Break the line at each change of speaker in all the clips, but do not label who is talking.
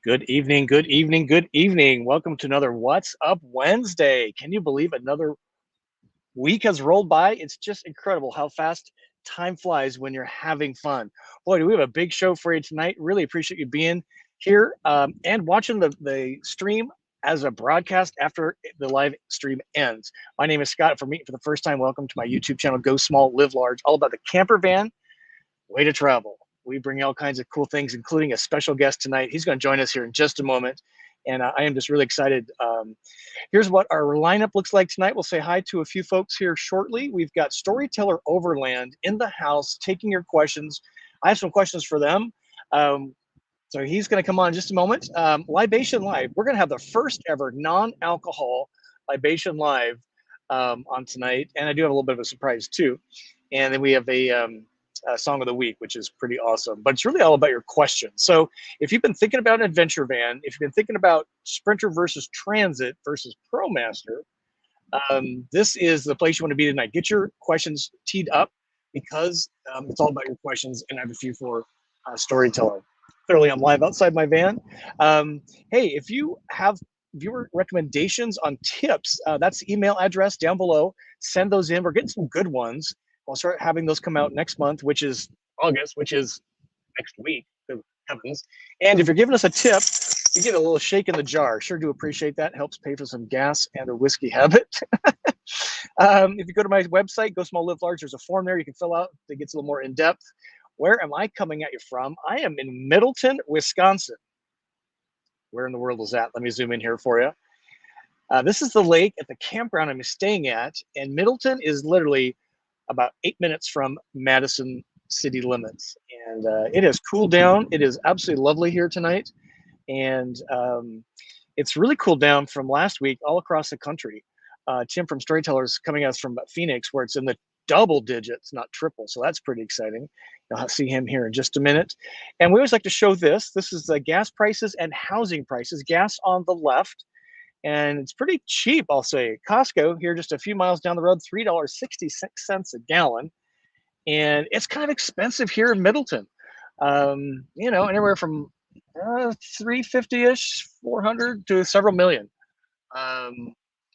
Good evening, good evening, good evening. Welcome to another What's Up Wednesday. Can you believe another week has rolled by? It's just incredible how fast time flies when you're having fun. Boy, do we have a big show for you tonight. Really appreciate you being here and watching the stream as a broadcast after the live stream ends. My name is Scott. For me, for the first time, welcome to my YouTube channel, Go Small, Live Large, all about the camper van way to travel. We bring all kinds of cool things, including a special guest tonight. He's going to join us here in just a moment. And I am just really excited. Here's what our lineup looks like tonight. We'll say hi to a few folks here shortly. We've got Storyteller Overland in the house taking your questions. I have some questions for them. So he's going to come on in just a moment. Libation Live. We're going to have the first ever non-alcohol Libation Live on tonight. And I do have a little bit of a surprise too. And then we have a song of the week, which is pretty awesome. But it's really all about your questions. So if you've been thinking about an adventure van, if you've been thinking about Sprinter versus Transit versus ProMaster, this is the place you want to be tonight. Get your questions teed up because it's all about your questions, and I have a few for Storyteller. Clearly, I'm live outside my van. Hey, if you have viewer recommendations on tips, that's the email address down below. Send those in. We're getting some good ones. I'll start having those come out next month, which is August, which is next week. Good heavens. And if you're giving us a tip, you get a little shake in the jar. Sure do appreciate that. Helps pay for some gas and a whiskey habit. If you go to my website, Go Small, Live Large, there's a form there you can fill out that gets a little more in-depth. Where am I coming at you from? I am in Middleton, Wisconsin. Where in the world is that? Let me zoom in here for you. This is the lake at the campground I'm staying at, and Middleton is literally about 8 minutes from Madison city limits. And it has cooled down. It is absolutely lovely here tonight. And it's really cooled down from last week all across the country. Tim from Storyteller is coming at us from Phoenix, where it's in the double digits, not triple. So that's pretty exciting. You'll see him here in just a minute. And we always like to show this. This is the gas prices and housing prices. Gas on the left. And it's pretty cheap, I'll say. Costco here just a few miles down the road, $3.66 a gallon. And it's kind of expensive here in Middleton. You know, anywhere from 350-ish, 400 to several million. Well,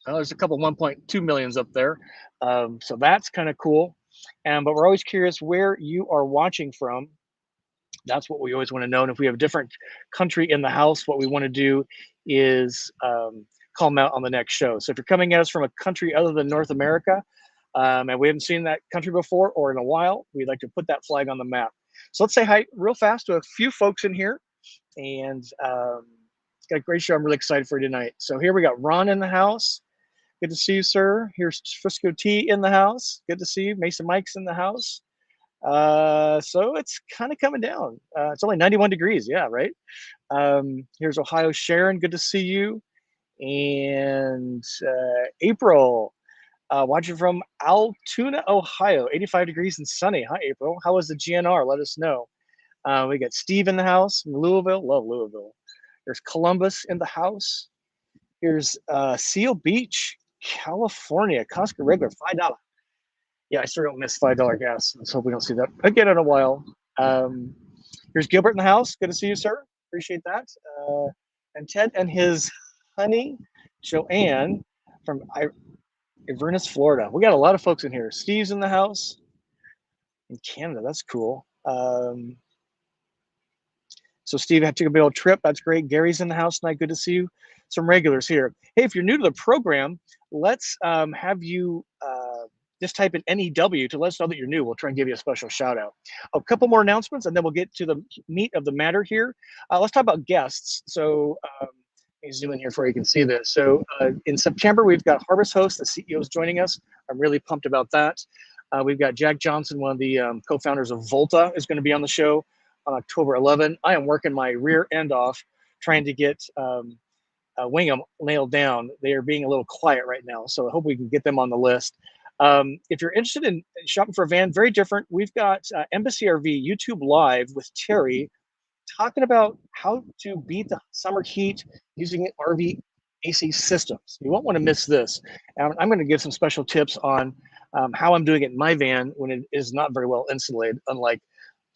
there's a couple 1.2 millions up there. So that's kind of cool. But we're always curious where you are watching from. That's what we always want to know. And if we have a different country in the house, what we want to do is call them out on the next show. So if you're coming at us from a country other than North America, and we haven't seen that country before or in a while, we'd like to put that flag on the map. So let's say hi real fast to a few folks in here. And it's got a great show. I'm really excited for you tonight. So here we got Ron in the house. Good to see you, sir. Here's Frisco T in the house. Good to see you. Mason Mike's in the house. So it's kind of coming down. It's only 91 degrees. Yeah, right. Here's Ohio Sharon. Good to see you. And April, watching from Altoona, Ohio, 85 degrees and sunny. Hi, April. How was the GNR? Let us know. We got Steve in the house from Louisville. Love Louisville. There's Columbus in the house. Here's Seal Beach, California. Costco regular, $5. Yeah, I sure don't miss $5 gas. Let's hope we don't see that again in a while. Here's Gilbert in the house. Good to see you, sir. Appreciate that. And Ted and his honey, Joanne, from Inverness, Florida. We got a lot of folks in here. Steve's in the house in Canada. That's cool. So Steve had to take a big old trip. That's great. Gary's in the house tonight. Good to see you. Some regulars here. Hey, if you're new to the program, let's have you just type in NEW to let us know that you're new. We'll try and give you a special shout out. A couple more announcements, and then we'll get to the meat of the matter here. Let's talk about guests. So let me zoom in here so you can see this. So in September, we've got Harvest Host, the CEO, is joining us. I'm really pumped about that. We've got Jack Johnson, one of the co-founders of Volta, is going to be on the show on October 11. I am working my rear end off trying to get Wingham nailed down. They are being a little quiet right now, so I hope we can get them on the list. If you're interested in shopping for a van, very different. We've got Embassy RV YouTube Live with Terry talking about how to beat the summer heat using RV AC systems. You won't want to miss this. I'm going to give some special tips on how I'm doing it in my van when it is not very well insulated, unlike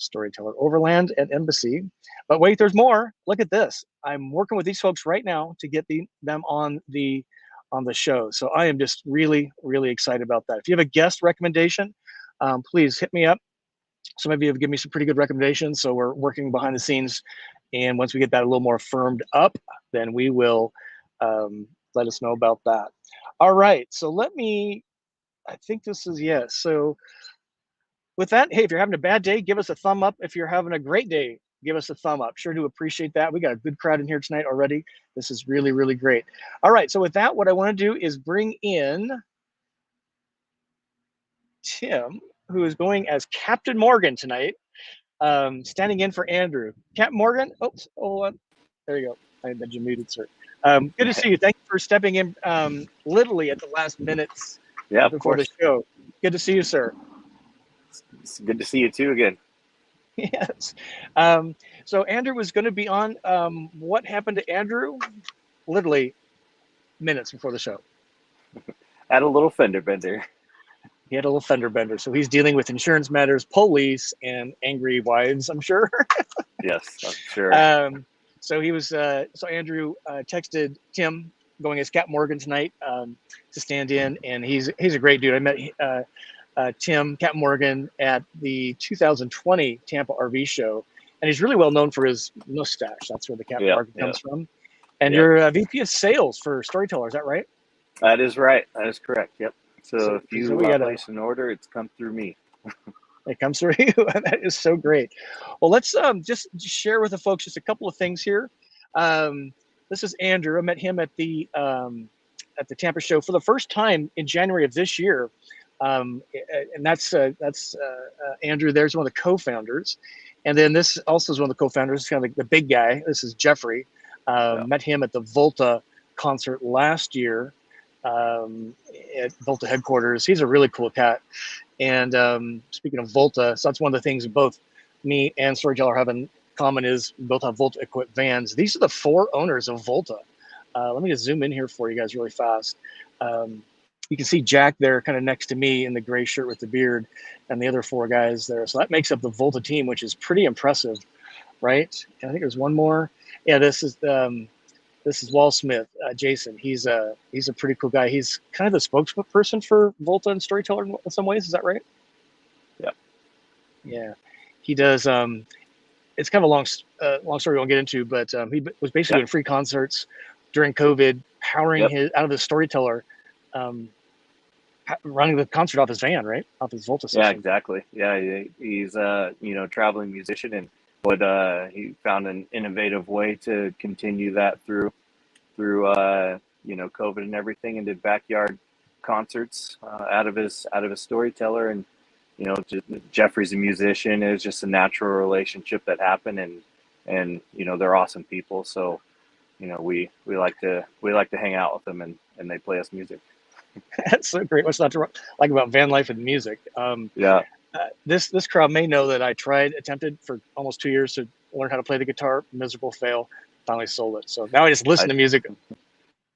Storyteller Overland and Embassy. But wait, there's more. Look at this. I'm working with these folks right now to get them on the show. So I am just really, really excited about that. If you have a guest recommendation, please hit me up. Some of you have given me some pretty good recommendations. So we're working behind the scenes. And once we get that a little more firmed up, then we will let us know about that. All right. So I think this is yes. So with that, hey, if you're having a bad day, give us a thumb up. If you're having a great day, give us a thumb up. Sure do appreciate that. We got a good crowd in here tonight already. This is really, really great. All right. So with that, what I want to do is bring in Tim, who is going as Captain Morgan tonight, standing in for Andrew. Captain Morgan, oops, hold on. There you go. I had you muted, sir. Good to see you. Thank you for stepping in literally at the last minutes before the show. Good to see you, sir.
It's good to see you too again.
Yes. So Andrew was going to be on. What happened to Andrew? Literally minutes before the show.
Had a little fender bender.
He had a little fender bender. So he's dealing with insurance matters, police, and angry wives, I'm sure.
Yes, I'm sure.
So he was. So Andrew texted Tim going as Cap Morgan tonight to stand in, and he's a great dude. I met Tim, Captain Morgan, at the 2020 Tampa RV show, and he's really well known for his mustache. That's where the Captain Morgan comes from. And you're a VP of sales for Storyteller, is that right?
That is right. That is correct. Yep. So if you place an order, it's come through me.
It comes through you. That is so great. Well, let's just share with the folks just a couple of things here. This is Andrew. I met him at the Tampa show for the first time in January of this year. And that's Andrew. There's one of the co-founders, and then this also is one of the co-founders. It's kind of like the big guy. This is Jeffrey. Met him at the Volta concert last year at Volta headquarters. He's a really cool cat. And speaking of Volta, so that's one of the things both me and Storyteller have in common is we both have Volta equipped vans. These are the 4 owners of Volta. Let me just zoom in here for you guys really fast. You can see Jack there kind of next to me in the gray shirt with the beard and the other 4 guys there. So that makes up the Volta team, which is pretty impressive, right? And I think there's one more. Yeah, this is Wall Smith, Jason. He's a pretty cool guy. He's kind of the spokesperson for Volta and Storyteller in some ways. Is that right?
Yeah.
Yeah, he does. It's kind of a long story we won't get into, but he was basically doing free concerts during COVID, powering out of his Storyteller, running the concert off his van, right? Off his Volta system.
Yeah, exactly. Yeah, he's traveling musician, and he found an innovative way to continue that through COVID and everything, and did backyard concerts out of his Storyteller. And Jeffrey's a musician. It was just a natural relationship that happened, and they're awesome people. So we like to hang out with them, and they play us music.
That's so great. What's not to like about van life and music? This crowd may know that I attempted for almost 2 years to learn how to play the guitar. Miserable fail. Finally sold it. So now I just listen to music.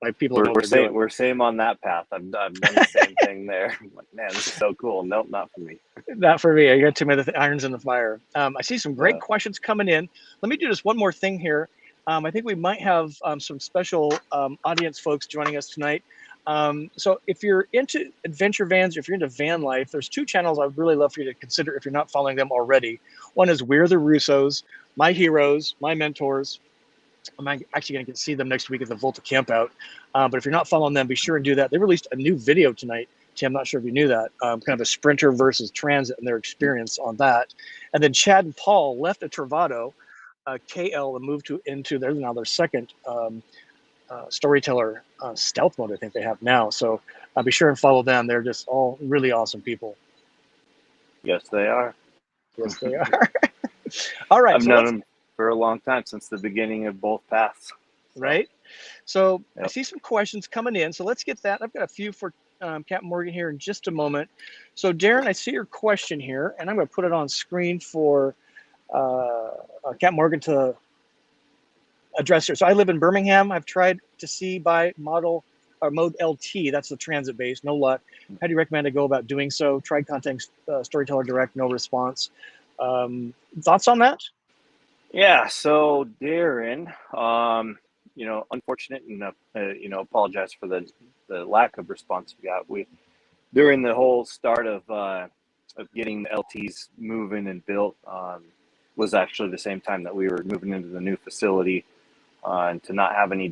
Like people
we're same on that path. I've done the same thing there. I'm like, man, this is so cool. Nope, not for me.
Not for me. I got too many irons in the fire. I see some great questions coming in. Let me do just one more thing here. I think we might have some special audience folks joining us tonight. So if you're into adventure vans, or if you're into van life, there's 2 channels I would really love for you to consider if you're not following them already. One is We're the Russos, my heroes, my mentors. I'm actually going to see them next week at the Volta Campout. But if you're not following them, be sure and do that. They released a new video tonight. Tim, I'm not sure if you knew that. Kind of a Sprinter versus Transit and their experience on that. And then Chad and Paul left a Travado KL and moved into their second Storyteller stealth mode I think they have now. So be sure and follow them. They're just all really awesome people.
Yes, they are.
Yes, they are. All right.
I've known them for a long time, since the beginning of both paths.
Right. So I see some questions coming in. So let's get that. I've got a few for Captain Morgan here in just a moment. So Darren, I see your question here, and I'm going to put it on screen for Captain Morgan to address here. So I live in Birmingham. I've tried to see by mode LT. That's the transit base. No luck. How do you recommend I go about doing so? Tried contacting Storyteller Direct. No response. Thoughts on that?
Yeah. So Darren, unfortunate, and apologize for the lack of response we got. We during the whole start of getting the LTs moving and built, was actually the same time that we were moving into the new facility, and to not have any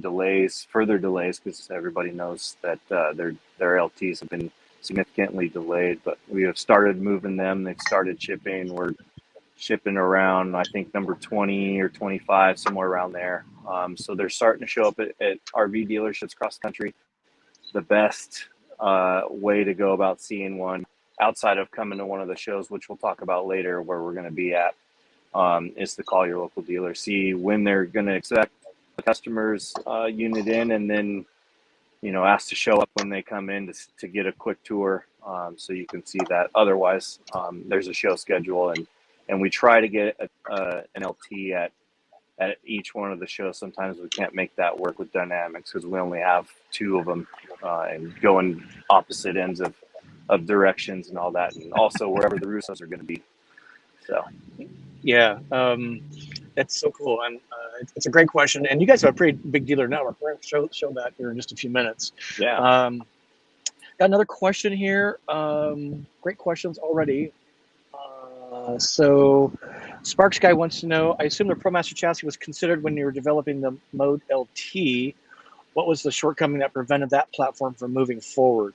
further delays, because everybody knows that their LTs have been significantly delayed. But we have started moving them. They've started shipping. We're shipping around, I think, number 20 or 25, somewhere around there. So they're starting to show up at RV dealerships across the country. The best way to go about seeing one, outside of coming to one of the shows, which we'll talk about later, where we're going to be at, is to call your local dealer, see when they're going to accept the customer's unit in, and then ask to show up when they come in to get a quick tour, so you can see that. Otherwise, there's a show schedule, and we try to get an LT at each one of the shows. Sometimes we can't make that work with dynamics because we only have 2 of them, and going opposite ends of directions and all that, and also wherever the Russos are going to be. So
Yeah, that's so cool, and it's a great question. And you guys have a pretty big dealer network. We're going to show that here in just a few minutes.
yeah.
Got another question here. Great questions already. So Sparks Guy wants to know, I assume the ProMaster chassis was considered when you were developing the Mode LT. What was the shortcoming that prevented that platform from moving forward?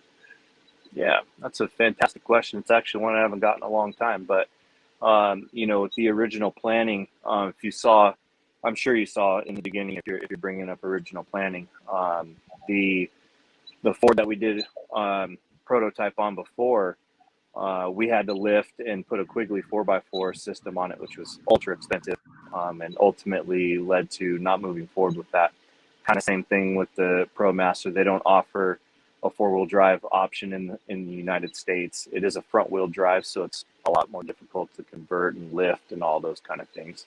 Yeah, that's a fantastic question. It's actually one I haven't gotten in a long time, but with the original planning, if you saw, I'm sure you saw in the beginning, if you're bringing up original planning, the Ford that we did prototype on before, we had to lift and put a Quigley 4x4 system on it, which was ultra expensive, and ultimately led to not moving forward with that. Kind of same thing with the ProMaster. They don't offer a 4-wheel drive option in the United States. It is a front-wheel drive, so it's a lot more difficult to convert and lift and all those kind of things.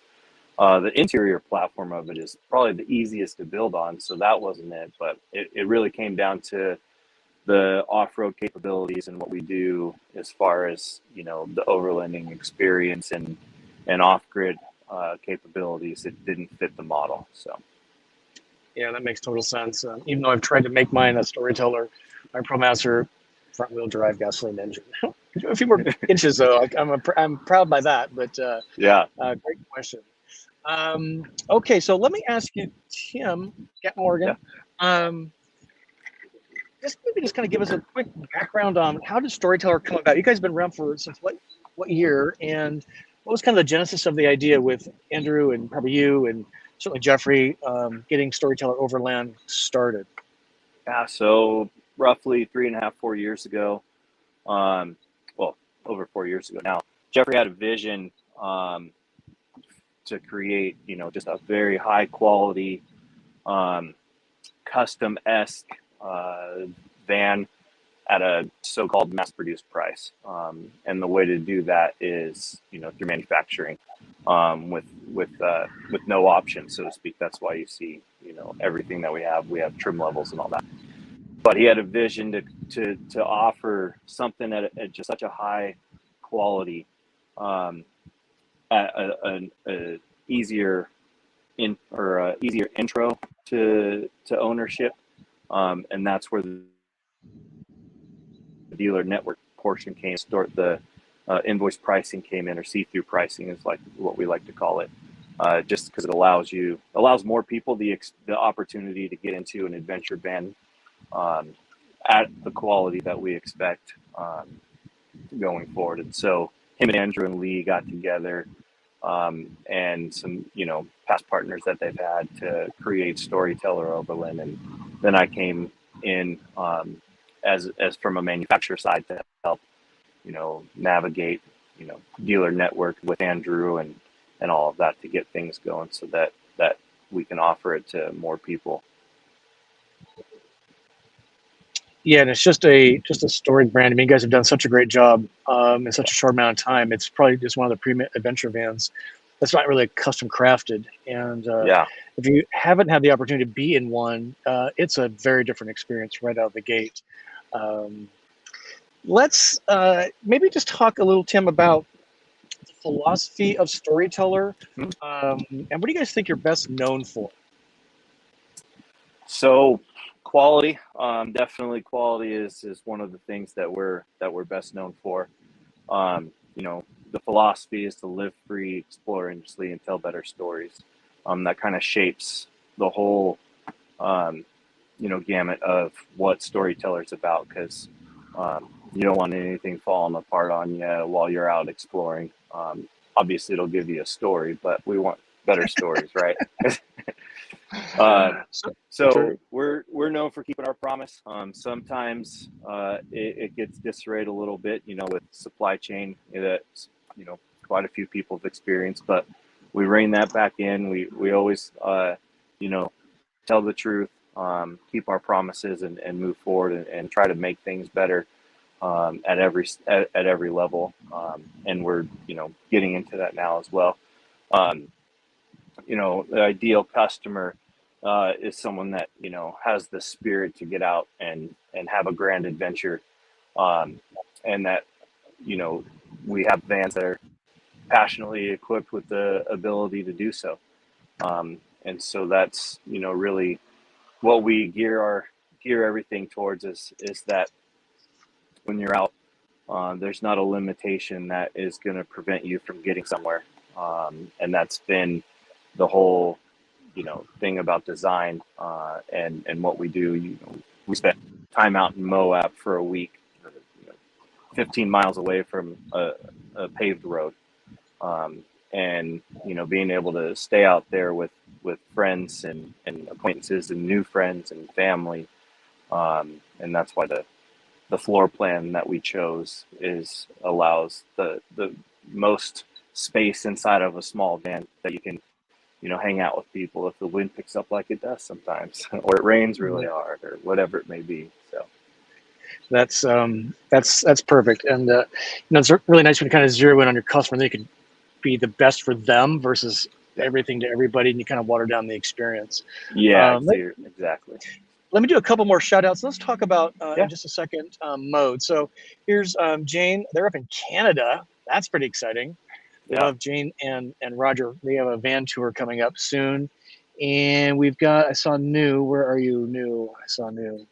The interior platform of it is probably the easiest to build on, so that wasn't it. But it really came down to the off-road capabilities and what we do as far as the overlanding experience and off-grid capabilities. It didn't fit the model. So
yeah, that makes total sense. Even though I've tried to make mine a Storyteller, my ProMaster front-wheel drive gasoline engine. A few more inches though. I'm proud by that. But
yeah,
great question. Okay, so let me ask you, Tim Morgan. Yeah. Just kind of give us a quick background on how did Storyteller come about? You guys have been around since what year, and what was kind of the genesis of the idea with Andrew and probably you and certainly Jeffrey getting Storyteller Overland started?
Yeah, so roughly 3.5, 4 years ago, over 4 years ago now, Jeffrey had a vision to create, just a very high quality, custom-esque van at a so-called mass-produced price, and the way to do that is through manufacturing, with no options, so to speak. That's why you see everything that we have trim levels and all that. But he had a vision to offer something at just such a high quality, at a easier intro to ownership, and that's where the dealer network portion came. The invoice pricing came in, or see-through pricing is like what we like to call it, just because it allows more people the opportunity to get into an adventure van at the quality that we expect going forward. And so him and Andrew and Lee got together, and some past partners that they've had, to create Storyteller Overland, and then I came in as from a manufacturer side to help navigate dealer network with Andrew and all of that to get things going, so that we can offer it to more people.
Yeah, and it's just a storied brand. I mean, you guys have done such a great job in such a short amount of time. It's probably just one of the premium adventure vans that's not really custom crafted. And if you haven't had the opportunity to be in one, it's a very different experience right out of the gate. Let's maybe just talk a little, Tim, about philosophy of Storyteller, and what do you guys think you're best known for?
So quality, definitely quality is one of the things that we're best known for. You know, the philosophy is to live free, explore endlessly, and tell better stories. That kind of shapes the whole, you know, gamut of what Storyteller's about, because you don't want anything falling apart on you while you're out exploring. Obviously, it'll give you a story, but we want better stories, right? So we're known for keeping our promise. Sometimes it gets disarrayed a little bit, you know, with supply chain that, you know, quite a few people have experienced, but we rein that back in. We always, you know, tell the truth, keep our promises, and move forward, and try to make things better at every level. And we're, you know, getting into that now as well. You know, the ideal customer is someone that, you know, has the spirit to get out and have a grand adventure, and that, you know, we have vans that are passionately equipped with the ability to do so, and so that's, you know, really what we gear everything towards is that when you're out, there's not a limitation that is going to prevent you from getting somewhere, and that's been the whole, you know, thing about design, and what we do. You know, we spent time out in Moab for a week, you know, 15 miles away from a paved road, and, you know, being able to stay out there with friends and acquaintances and new friends and family, and that's why the floor plan that we chose allows the most space inside of a small van that you can, you know, hang out with people if the wind picks up like it does sometimes, or it rains really hard, or whatever it may be. So
That's perfect, and you know, it's really nice when you kind of zero in on your customer. Then you can be the best for them versus everything to everybody, and you kind of water down the experience.
yeah, exactly.
Let me do a couple more shout outs. Let's talk about
Yeah.
in just a second mode. So here's Jane. They're up in Canada. That's pretty exciting. We love Jane and Roger. They have a van tour coming up soon. And we've got, I saw New. Where are you, New? I saw New.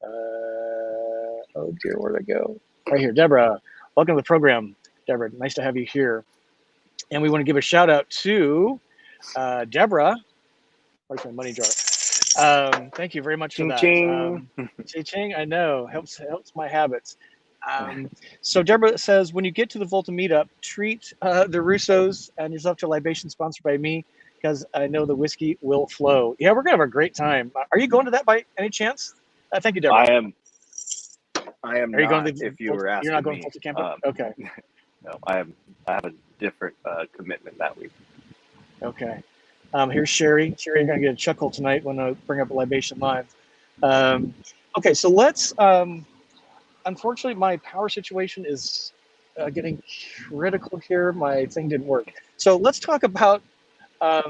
Oh dear, where'd I go? Right here. Deborah, welcome to the program. Deborah, nice to have you here. And we want to give a shout out to Deborah. Where's my money jar? Thank you very much for that.
Ching.
Ching, I know, helps my habits. So Deborah says, when you get to the Volta meetup, treat the Russos and yourself to a libation sponsored by me, because I know the whiskey will flow. Yeah, we're gonna have a great time. Are you going to that by any chance? Thank you, Deborah.
I am. Are you
not,
going to, if you were asking
you're not going
me,
to Volta camping? Okay.
No, I have a different commitment that week.
Okay. Here's Sherry. Sherry, you're gonna get a chuckle tonight when I bring up a libation live. Okay, so let's. Unfortunately, my power situation is getting critical here. My thing didn't work. So let's talk about. Where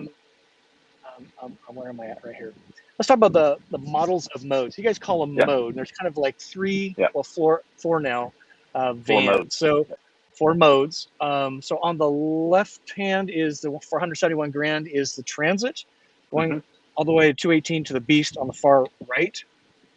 am I at right here? Let's talk about the models of modes. You guys call them mode. And there's kind of like three, well, four now, vans.
4 modes.
So 4 modes. So on the left hand is the 471 grand is the Transit, going all the way to 218 to the Beast on the far right.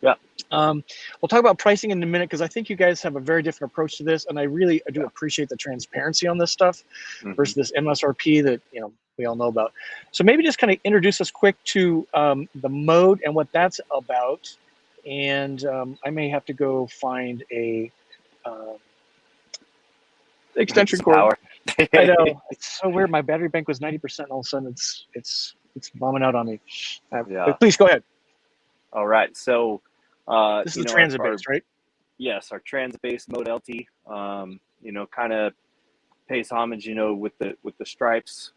Yeah.
We'll talk about pricing in a minute, because I think you guys have a very different approach to this, and I really do appreciate the transparency on this stuff versus this MSRP that, you know, we all know about. So maybe just kind of introduce us quick to the mode and what that's about, and I may have to go find a extension cord. I know, it's so weird. My battery bank was 90%, and all of a sudden it's bombing out on me. But please go ahead.
All right, so
this is the transit base, right?
Yes, our transit base mode LT. You know, kind of pays homage, you know, with the stripes.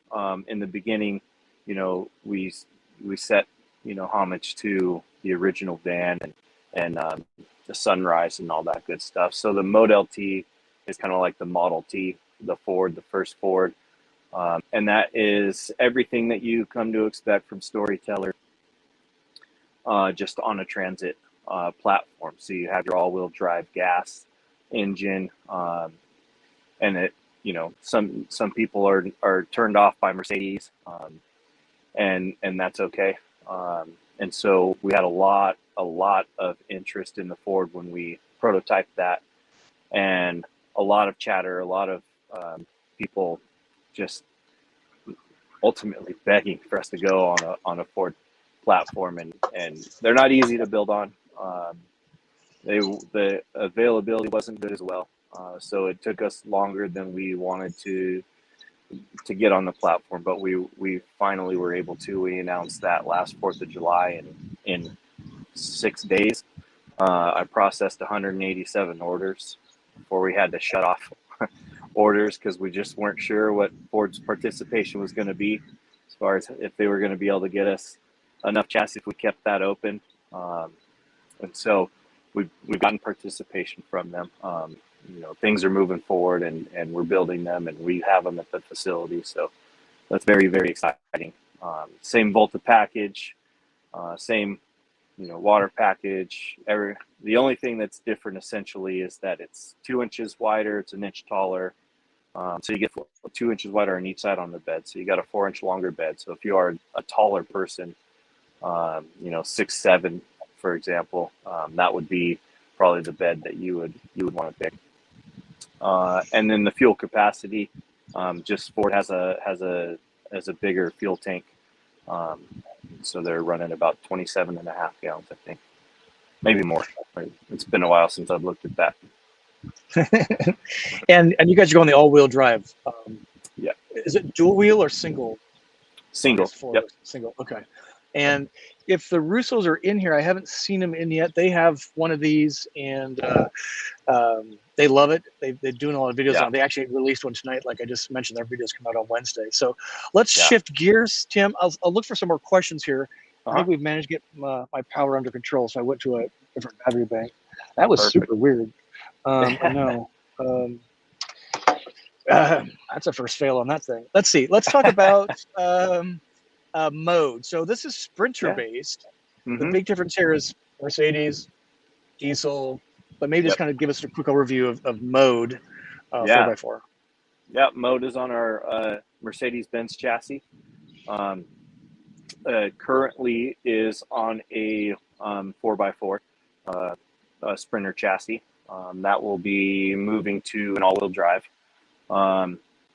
In the beginning, you know, we set, you know, homage to the original van and the sunrise and all that good stuff. So the mode LT is kind of like the Model T, the Ford, the first Ford, and that is everything that you come to expect from Storyteller, just on a transit platform. So you have your all-wheel drive gas engine, and you know, some people are turned off by Mercedes, and that's okay. And so we had a lot of interest in the Ford when we prototyped that, and a lot of chatter, a lot of people just ultimately begging for us to go on a Ford platform, and they're not easy to build on. The availability wasn't good as well, so it took us longer than we wanted to get on the platform, but we finally were able to. We announced that last 4th of July, and in 6 days, I processed 187 orders before we had to shut off orders because we just weren't sure what Ford's participation was going to be, as far as if they were going to be able to get us enough chassis if we kept that open. And so we've gotten participation from them. You know, things are moving forward, and we're building them, and we have them at the facility. So that's very, very exciting. Same Volta package, same, you know, water package. The only thing that's different essentially is that it's 2 inches wider, it's an inch taller. So you get 2 inches wider on each side on the bed. So you got a 4-inch longer bed. So if you are a taller person, you know, 6'7", for example, that would be probably the bed that you would want to pick. And then the fuel capacity, just Ford has a bigger fuel tank. So they're running about 27.5 gallons, I think, maybe more. It's been a while since I've looked at that.
and you guys are going the all-wheel drive.
Yeah.
Is it dual wheel or single?
Single. Yep.
Single. Okay. And if the Russos are in here, I haven't seen them in yet. They have one of these, and they love it. They're doing a lot of videos on it. They actually released one tonight. Like I just mentioned, their videos come out on Wednesday. So let's shift gears, Tim. I'll look for some more questions here. I think we've managed to get my power under control. So I went to a different battery bank. That was super weird. I know. That's a first fail on that thing. Let's see. Let's talk about mode. So this is Sprinter based. The big difference here is Mercedes, diesel, but maybe just kind of give us a quick overview of mode 4x4.
Yeah, mode is on our Mercedes-Benz chassis. Currently is on a 4x4 Sprinter chassis. That will be moving to an all-wheel drive,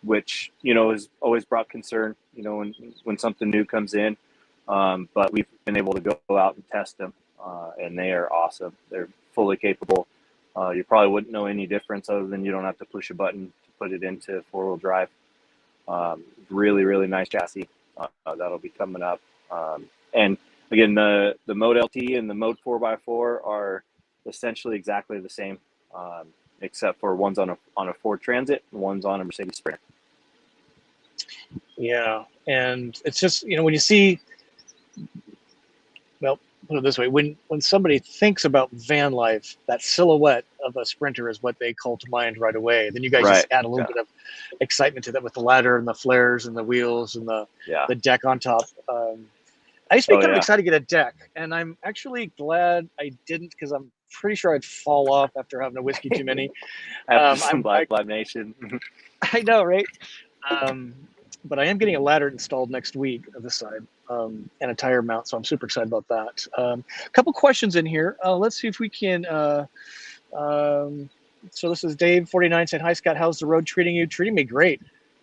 which, you know, has always brought concern, you know, when something new comes in. But we've been able to go out and test them, and they are awesome. They're fully capable. You probably wouldn't know any difference other than you don't have to push a button to put it into 4-wheel drive. Really, really nice chassis. That'll be coming up. And again, the Mode LT and the Mode 4x4 are essentially exactly the same, except for one's on a Ford Transit and one's on a Mercedes Sprinter.
Yeah, and it's just, you know, when you see, well, put it this way, when somebody thinks about van life, that silhouette of a Sprinter is what they call to mind right away. Then you guys just add a little bit of excitement to that with the ladder and the flares and the wheels and the deck on top. I used to be kind of excited to get a deck, and I'm actually glad I didn't, because I'm pretty sure I'd fall off after having a whiskey too many.
After some Black Nation.
I know, right? But I am getting a ladder installed next week of this side, and a tire mount, so I'm super excited about that. A couple questions in here. Let's see if we can. So this is Dave 49 saying, "Hi Scott, how's the road treating you?" Treating me great.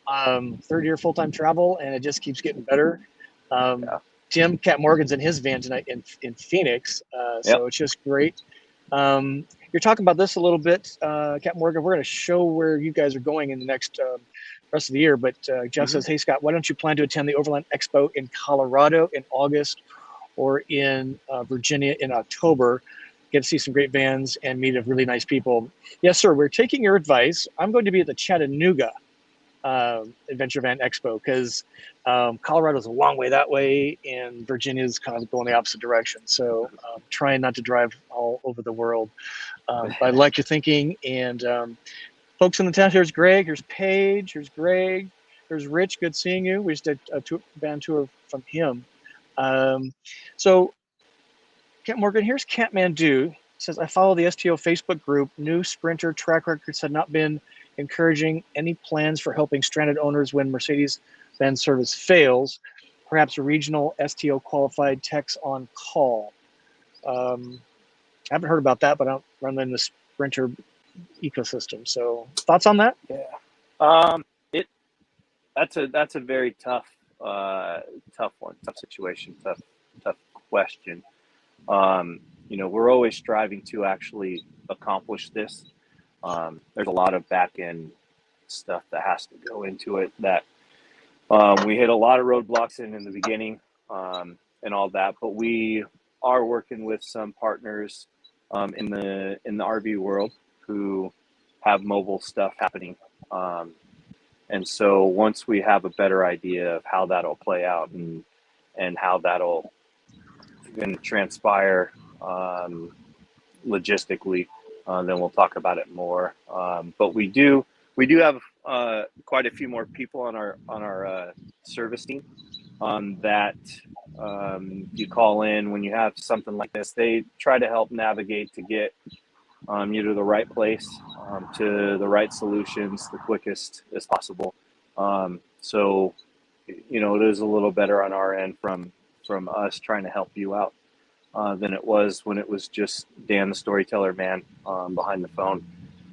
3rd year full-time travel, and it just keeps getting better. Tim, Cat Morgan's in his van tonight in Phoenix, so it's just great. You're talking about this a little bit, Cat Morgan. We're going to show where you guys are going in the next rest of the year. But Jeff says, "Hey Scott, why don't you plan to attend the Overland Expo in Colorado in August, or in Virginia in October? Get to see some great vans and meet really nice people." Yes, sir. We're taking your advice. I'm going to be at the Chattanooga Adventure Van Expo, because Colorado's a long way that way, and Virginia's kind of going the opposite direction. So trying not to drive all over the world. But I like your thinking. And folks in the town, here's Greg, here's Paige, here's Greg, here's Rich. Good seeing you. We just did a van tour from him. So Cat Morgan, here's Catmandu. Says, "I follow the STO Facebook group. New Sprinter track records had not been encouraging any plans for helping stranded owners when Mercedes-Benz service fails, perhaps a regional STO qualified techs on call. I haven't heard about that, but I don't run in the Sprinter ecosystem. So thoughts on that?
Yeah. That's a very tough one, tough situation, tough question. We're always striving to actually accomplish this. There's a lot of back end stuff that has to go into it that we hit a lot of roadblocks in the beginning, and all that, but we are working with some partners in the RV world who have mobile stuff happening. And so once we have a better idea of how that'll play out and how that'll going to transpire logistically, then we'll talk about it more. But we do have quite a few more people on our service team that you call in when you have something like this. They try to help navigate to get you to the right place, to the right solutions the quickest as possible. So it is a little better on our end from us trying to help you out than it was when it was just Dan the storyteller man behind the phone,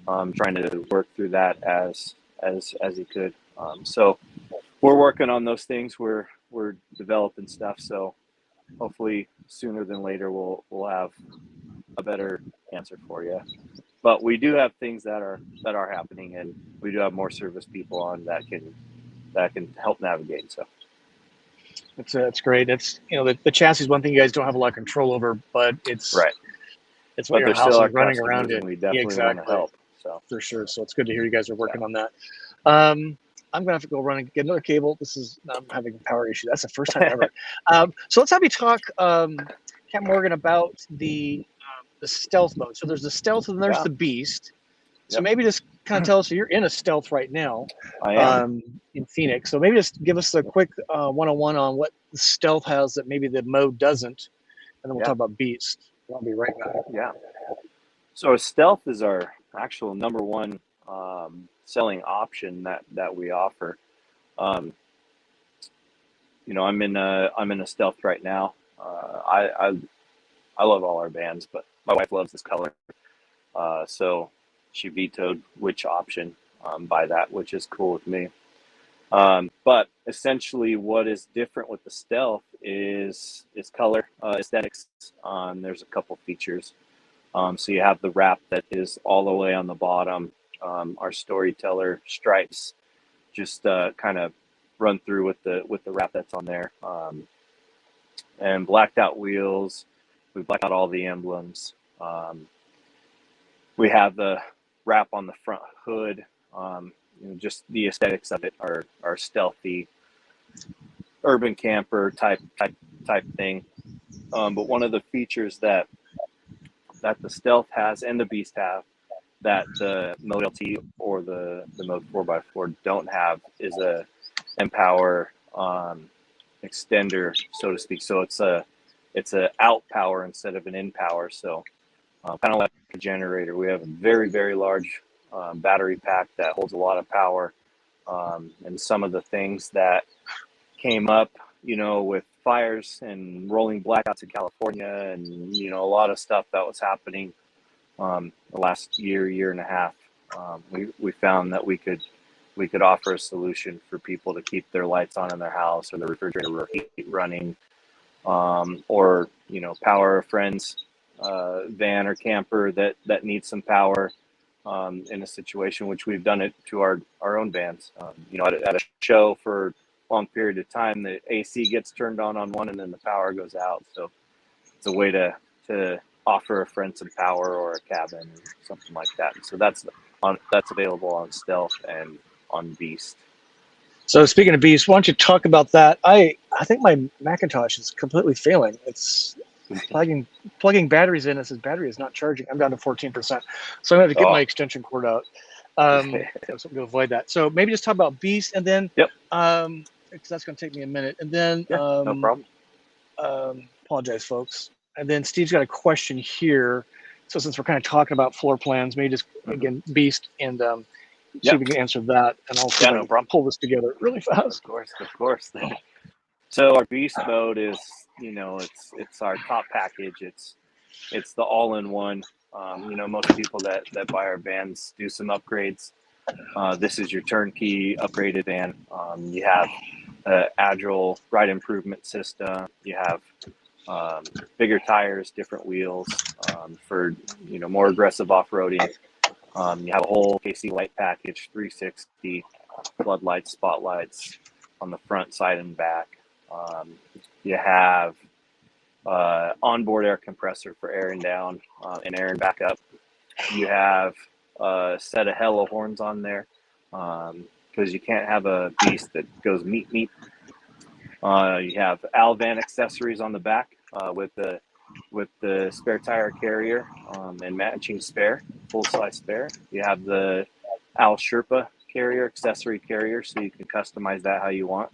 trying to work through that as he could. So we're working on those things. We're developing stuff. So hopefully sooner than later we'll have a better answer for you. But we do have things that are happening, and we do have more service people on that can help navigate. So
that's great. It's the chassis is one thing you guys don't have a lot of control over, but it's
right.
It's what
but
your house
still
is running around it.
We definitely want to help. So
for sure. So it's good to hear you guys are working on that. I'm gonna have to go run and get another cable. I'm having a power issue. That's the first time ever. So let's have you talk, Captain Morgan, about the stealth mode. So there's the stealth and there's the beast. So maybe just kind of tell us. So you're in a stealth right now.
I am
in Phoenix. So maybe just give us a quick 101 on what the stealth has that maybe the mode doesn't, and then we'll talk about beast. I'll be right back.
Yeah. So stealth is our actual number one selling option that we offer. I'm in a stealth right now. I love all our bands, but my wife loves this color, so she vetoed which option by that, which is cool with me. But essentially, what is different with the stealth is color, aesthetics. There's a couple features. So you have the wrap that is all the way on the bottom. Our storyteller stripes just kind of run through with the wrap that's on there. And blacked out wheels. We blacked out all the emblems. We have the wrap on the front hood. Just the aesthetics of it are stealthy, urban camper type thing. But one of the features that the stealth has and the beast have that the Mode LT or the Mode 4x4 don't have is a Empower extender, so to speak. So it's a out power instead of an in power. So kind of like a generator. We have a very, very large battery pack that holds a lot of power. And some of the things that came up, with fires and rolling blackouts in California and, a lot of stuff that was happening the last year and a half, we found that we could offer a solution for people to keep their lights on in their house or the refrigerator running, or, power a friend's van or camper that needs some power in a situation, which we've done it to our own vans. At a show for a long period of time, the AC gets turned on one and then the power goes out. So it's a way to offer a friend some power or a cabin or something like that. So that's available on Stealth and on Beast.
So speaking of Beast, why don't you talk about that? I think my Macintosh is completely failing. It's plugging batteries in. It says battery is not charging. I'm down to 14%. So I'm going to get my extension cord out. Something to avoid that. So maybe just talk about Beast, and then because that's going to take me a minute, and then
no problem.
Apologize, folks. And then Steve's got a question here. So since we're kind of talking about floor plans, maybe just again Beast and see if we can answer that, and I'll see if I
no
can
problem.
pull this together really fast.
Of course. So our beast mode is, it's our top package. It's the all-in-one. Most people that buy our vans do some upgrades. This is your turnkey upgraded van. You have agile ride improvement system. You have bigger tires, different wheels for more aggressive off-roading. You have a whole KC light package, 360 floodlights, spotlights on the front, side, and back. You have onboard air compressor for airing down and airing back up. You have a set of hella horns on there because you can't have a beast that goes meet. You have Alvan accessories on the back with the spare tire carrier and matching spare, full-size spare. You have the Al Sherpa carrier, accessory carrier, so you can customize that how you want.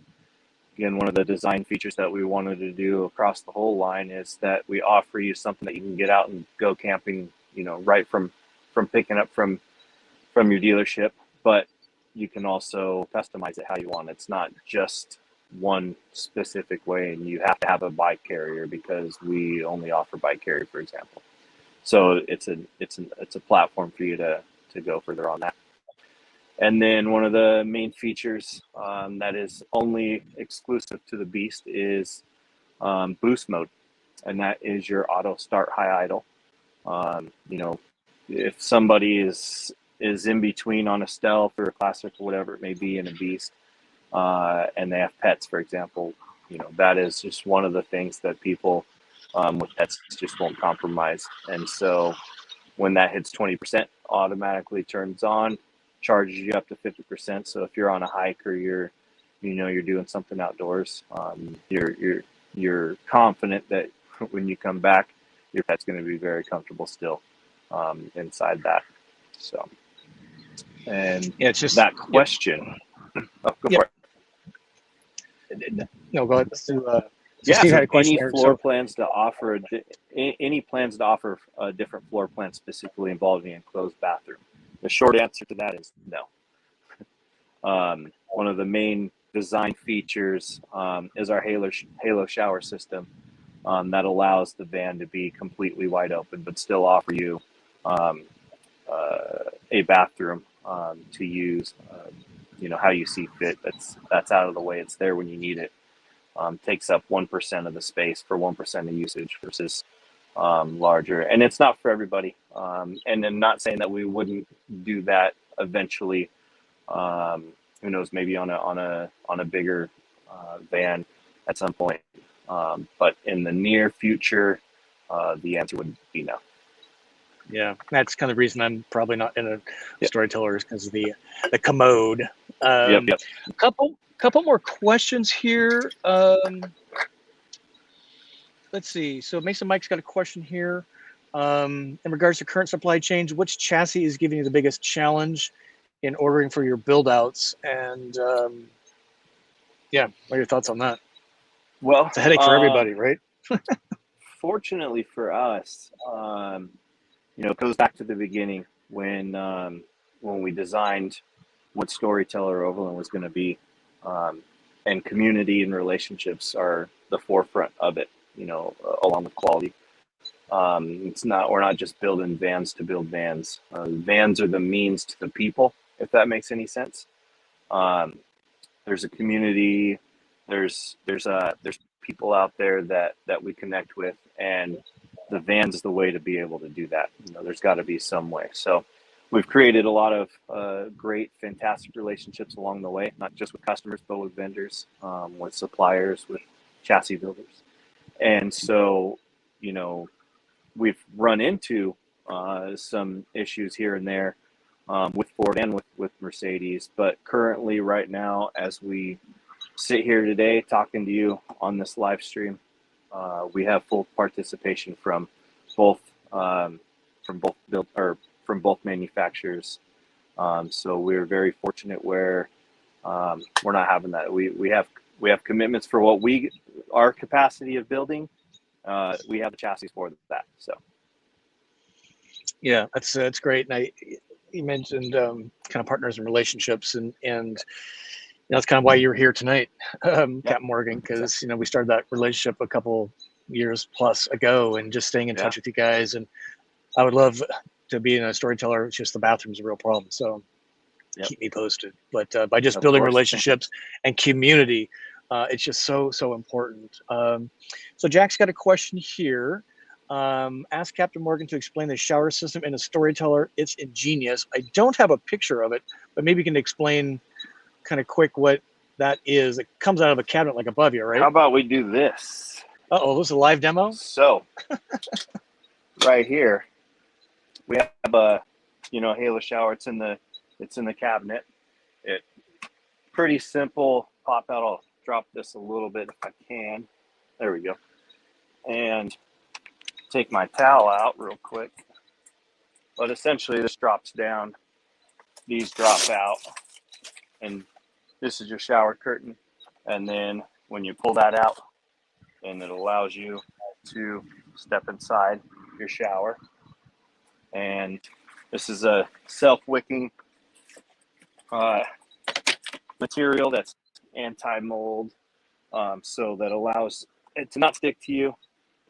Again, one of the design features that we wanted to do across the whole line is that we offer you something that you can get out and go camping, right from picking up from your dealership, but you can also customize it how you want. It's not just one specific way, and you have to have a bike carrier because we only offer bike carrier, for example. So it's a platform for you to go further on that. And then one of the main features that is only exclusive to the Beast is boost mode, and that is your auto start high idle. If somebody is in between on a stealth or a classic or whatever it may be in a Beast, and they have pets, for example, that is just one of the things that people with pets just won't compromise. And so when that hits 20%, automatically turns on, charges you up to 50%. So if you're on a hike or you're doing something outdoors, you're confident that when you come back, your pet's going to be very comfortable still inside that. So, and
it's just
that question. Go for
it. No, go ahead. Let's do.
Yeah,
Steve
so
had a question
any
here.
floor plans to offer any plans to offer a different floor plan specifically involving an enclosed bathroom? The short answer to that is no. One of the main design features is our Halo shower system that allows the van to be completely wide open, but still offer you a bathroom to use, how you see fit. That's out of the way. It's there when you need it. Takes up 1% of the space for 1% of usage versus larger. And it's not for everybody. And I'm not saying that we wouldn't do that eventually. Who knows? Maybe on a bigger van at some point. But in the near future, the answer would be no.
Yeah, that's kind of the reason I'm probably not in a Storyteller is because of the commode.
Yep.
Couple more questions here. Let's see. So Mason Mike's got a question here. In regards to current supply chains, which chassis is giving you the biggest challenge in ordering for your build outs? And what are your thoughts on that?
Well,
it's a headache for everybody, right?
Fortunately for us, it goes back to the beginning when we designed what Storyteller Overland was going to be, and community and relationships are the forefront of it. Along with quality. We're not just building vans to build vans. Vans are the means to the people, if that makes any sense. There's a community. There's people out there that we connect with, and the vans is the way to be able to do that. There's got to be some way. So we've created a lot of great, fantastic relationships along the way, not just with customers, but with vendors, with suppliers, with chassis builders. And so, we've run into some issues here and there with Ford and with Mercedes. But currently, right now, as we sit here today talking to you on this live stream, we have full participation from both manufacturers. So we're very fortunate where we're not having that. We have commitments for what our capacity of building. We have the chassis for that. So
yeah, that's great. And you mentioned kind of partners and relationships, and that's kind of why you're here tonight, Captain Morgan, because we started that relationship a couple years plus ago, and just staying in touch with you guys. And I would love to be in a storyteller. It's just the bathroom's a real problem, so keep me posted. But by just building relationships and community, it's just so important. So Jack's got a question here. Ask Captain Morgan to explain the shower system in a storyteller. It's ingenious. I don't have a picture of it, but maybe you can explain kind of quick what that is. It comes out of a cabinet like above you, right?
How about we do this?
Uh-oh, this is a live demo?
So, right here, we have a, Halo shower. It's in the cabinet. It pretty simple pop out. I'll drop this a little bit if I can. There we go. And take my towel out real quick. But essentially this drops down. These drop out. And this is your shower curtain. And then when you pull that out, and it allows you to step inside your shower. And this is a self-wicking material that's anti-mold, so that allows it to not stick to you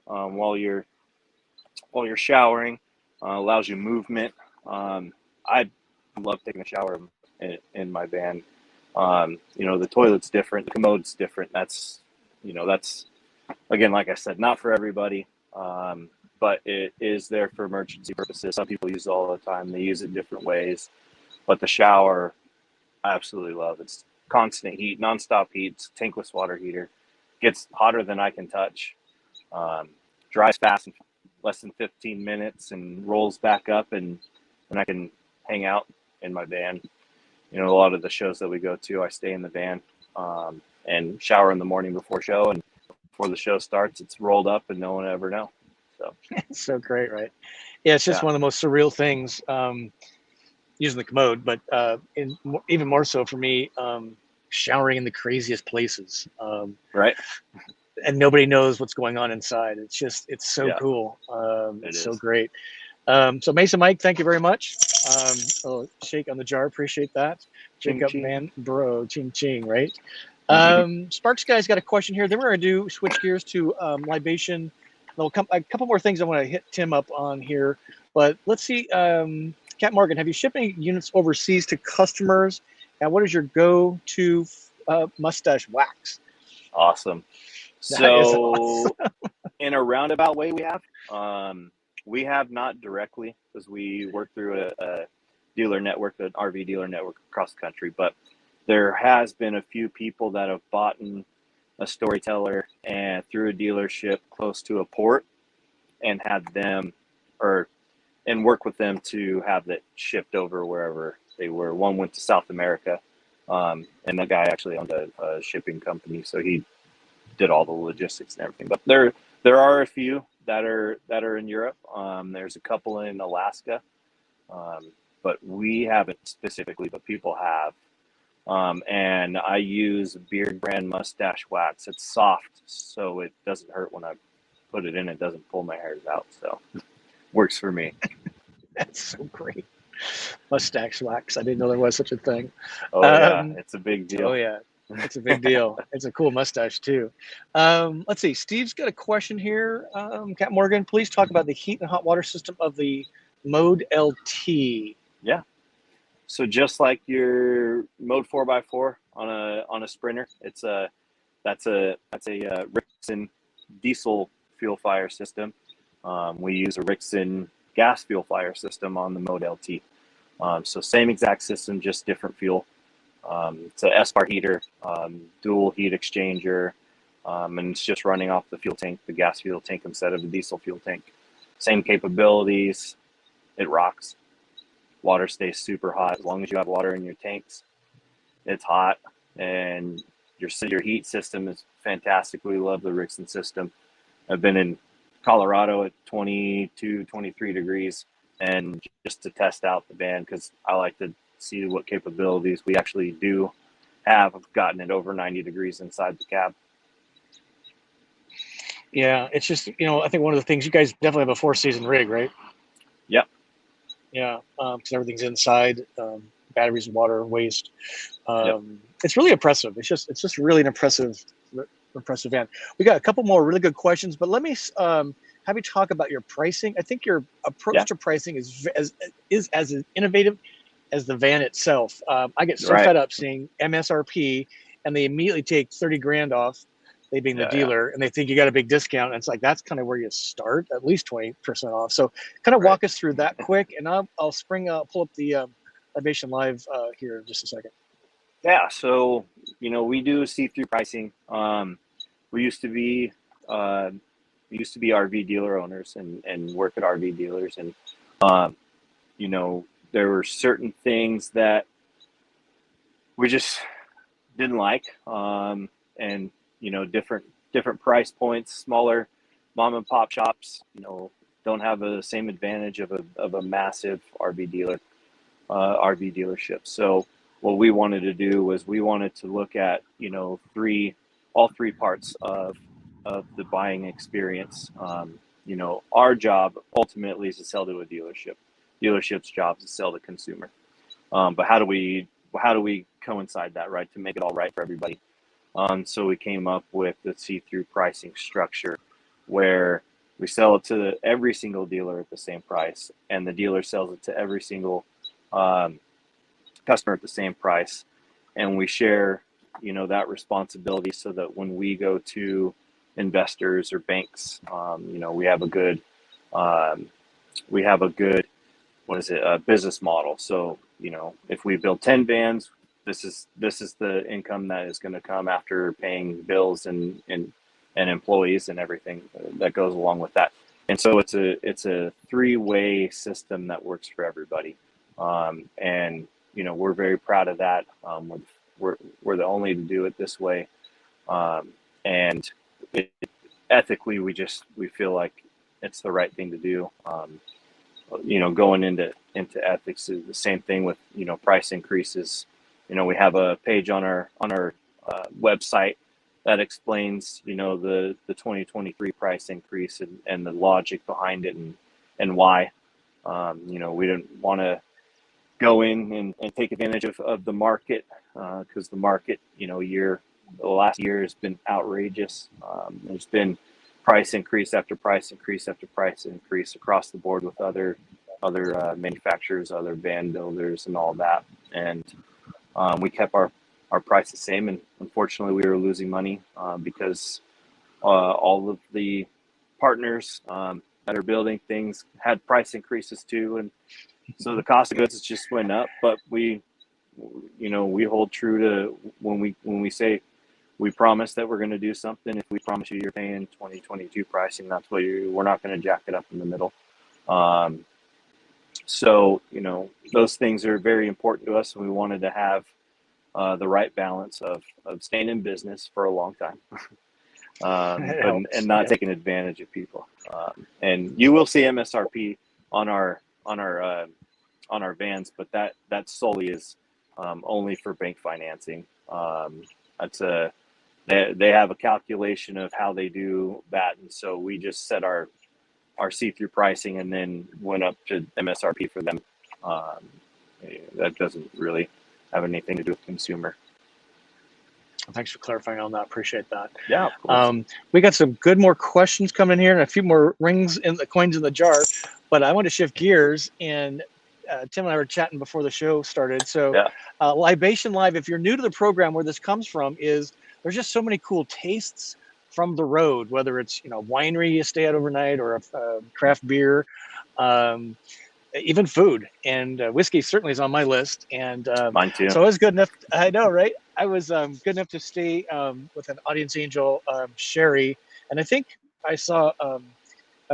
while you're showering. Allows you movement. I love taking a shower in my van. The toilet's different, the commode's different. That's again, like I said, not for everybody, but it is there for emergency purposes. Some people use it all the time. They use it different ways, but the shower, I absolutely love. It's constant heat, nonstop heat. It's a tankless water heater. Gets hotter than I can touch. Dries fast in less than 15 minutes and rolls back up, and I can hang out in my van. A lot of the shows that we go to, I stay in the van and shower in the morning before show, and before the show starts, it's rolled up and no one ever know. So
it's so great, right? Yeah, it's just one of the most surreal things, using the commode, but even more so for me, showering in the craziest places.
Right.
And nobody knows what's going on inside. It's so cool. It's so great. So Mason Mike, thank you very much. A shake on the jar, appreciate that.
Ching,
Jacob
ching.
Van Bro, ching ching, right? Sparks guy's got a question here. Then we're gonna switch gears to libation. There'll come a couple more things I want to hit Tim up on here, but let's see. Cat Morgan, have you shipped any units overseas to customers? And what is your go-to mustache wax?
Awesome. So in a roundabout way, we have not directly, because we work through a dealer network, an RV dealer network across the country, but there has been a few people that have bought a storyteller and through a dealership close to a port and had them and work with them to have that shipped over wherever they were. One went to South America, and that guy actually owned a shipping company, so he did all the logistics and everything. But there are a few that are in Europe. There's a couple in Alaska, but we haven't specifically, but people have. And I use Beard Brand mustache wax. It's soft, so it doesn't hurt when I put it in. It doesn't pull my hairs out, so works for me.
That's so great. Mustache wax. I didn't know there was such a thing.
Oh yeah, it's a big deal.
Oh yeah, it's a big deal. It's a cool mustache too. Let's see. Steve's got a question here. Cat Morgan, please talk about the heat and hot water system of the Mode LT.
Yeah. So just like your Mode 4x4 on a Sprinter, that's a Rixson diesel fuel fire system. We use a Rixson gas fuel fire system on the Mode LT. So same exact system, just different fuel. It's a S-bar heater, dual heat exchanger, and it's just running off the fuel tank, the gas fuel tank instead of the diesel fuel tank. Same capabilities. It rocks. Water stays super hot as long as you have water in your tanks. It's hot, and your heat system is fantastic. We love the Rixson system. I've been in Colorado at 22, 23 degrees, and just to test out the van, because I like to see what capabilities we actually do have. I've gotten it over 90 degrees inside the cab.
Yeah, it's just, I think one of the things, you guys definitely have a 4-season rig, right?
Yep.
Yeah, because everything's inside, batteries, water, waste.
Yep.
It's really impressive. It's just really an impressive van. We got a couple more really good questions, but let me have you talk about your pricing. I think your approach
Yeah.
to pricing is as innovative as the van itself. I get so
Right.
fed up seeing MSRP and they immediately take 30 grand off, they being the
Yeah. Yeah.
dealer, and they think you got a big discount. And it's like, that's kind of where you start, at least 20% off. So kind of
Right.
walk us through that quick, and I'll pull up the Libation Live here in just a second.
Yeah. So, we do see-through pricing. We used to be RV dealer owners and work at RV dealers. And, there were certain things that we just didn't like. And, different price points, smaller mom and pop shops, don't have the same advantage of a massive RV dealership. So what we wanted to do was we wanted to look at, all three parts of the buying experience. Our job ultimately is to sell to a dealership. Dealership's job is to sell to consumer. But how do we coincide that, right, to make it all right for everybody? So we came up with the see-through pricing structure where we sell it to every single dealer at the same price, and the dealer sells it to every single customer at the same price. And we share, that responsibility so that when we go to investors or banks, we have a good, business model. So, if we build 10 vans, this is the income that is going to come after paying bills and employees and everything that goes along with that. And so it's a three-way system that works for everybody. And we're very proud of that. We're the only to do it this way. And ethically, we feel like it's the right thing to do. Going into ethics is the same thing with, price increases. We have a page on our website that explains, the 2023 price increase and the logic behind it and why. We didn't want to go in and take advantage of the market because the market, the last year has been outrageous. There's been price increase after price increase after price increase across the board with other manufacturers, other van builders, and all that. And we kept our price the same, and unfortunately, we were losing money because all of the partners that are building things had price increases too, and so the cost of goods just went up. But we hold true to when we say we promise that we're going to do something. If we promise you're paying 2022 pricing, that's what we're not going to jack it up in the middle. So those things are very important to us, and we wanted to have the right balance of staying in business for a long time, and not taking advantage of people. And you will see MSRP on our vans, but that solely is only for bank financing. They have a calculation of how they do that, and so we just set our see-through pricing and then went up to MSRP for them. That doesn't really have anything to do with consumer.
Thanks for clarifying on that. Appreciate that.
Yeah, of course.
We got some more questions coming here and a few more coins in the jar, but I want to shift gears, and Tim and I were chatting before the show started. So
Yeah.
Libation Live, if you're new to the program, where this comes from is there's just so many cool tastes from the road, whether it's, winery you stay at overnight or a craft beer, even food, and whiskey certainly is on my list. And
Mine too.
So I was good enough. I know, right? I was good enough to stay with an audience angel, Sherry, and I think I saw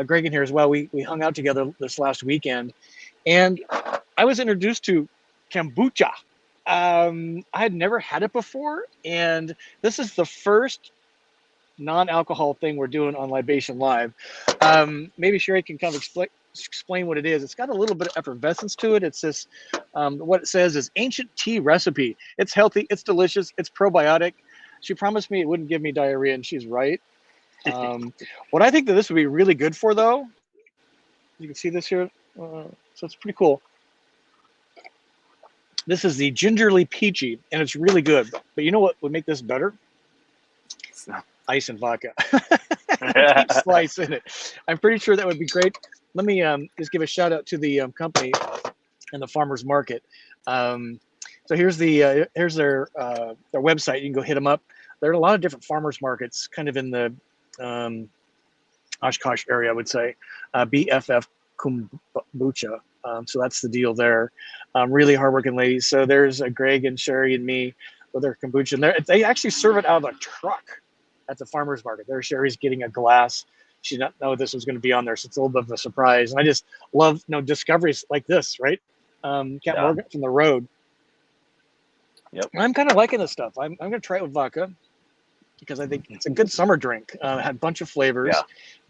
Greg in here as well. We hung out together this last weekend, and I was introduced to Kambucha. I had never had it before, and this is the first non-alcohol thing we're doing on Libation Live. Maybe Sherry can kind of explain what it is. It's got a little bit of effervescence to it. It's this, what it says is ancient tea recipe. It's healthy, it's delicious, it's probiotic. She promised me it wouldn't give me diarrhea, and she's right. What I think that this would be really good for, though, you can see this here. So it's pretty cool. This is the gingerly peachy, and it's really good. But you know what would make this better? Ice and vodka. Peach slice in it. I'm pretty sure that would be great. Let me just give a shout out to the company and the farmers market. So here's their website. You can go hit them up. There are a lot of different farmers markets, kind of in the Oshkosh area, I would say. BFF Kambucha. So that's the deal there. Really hardworking ladies. So there's Greg and Sherry and me with their kombucha. And they actually serve it out of a truck at the farmer's market. There, Sherry's getting a glass. She did not know this was going to be on there, so it's a little bit of a surprise. And I just love discoveries like this, right? Cat Morgan from the road.
Yep.
I'm kind of liking this stuff. I'm going to try it with vodka because I think it's a good summer drink. It had a bunch of flavors,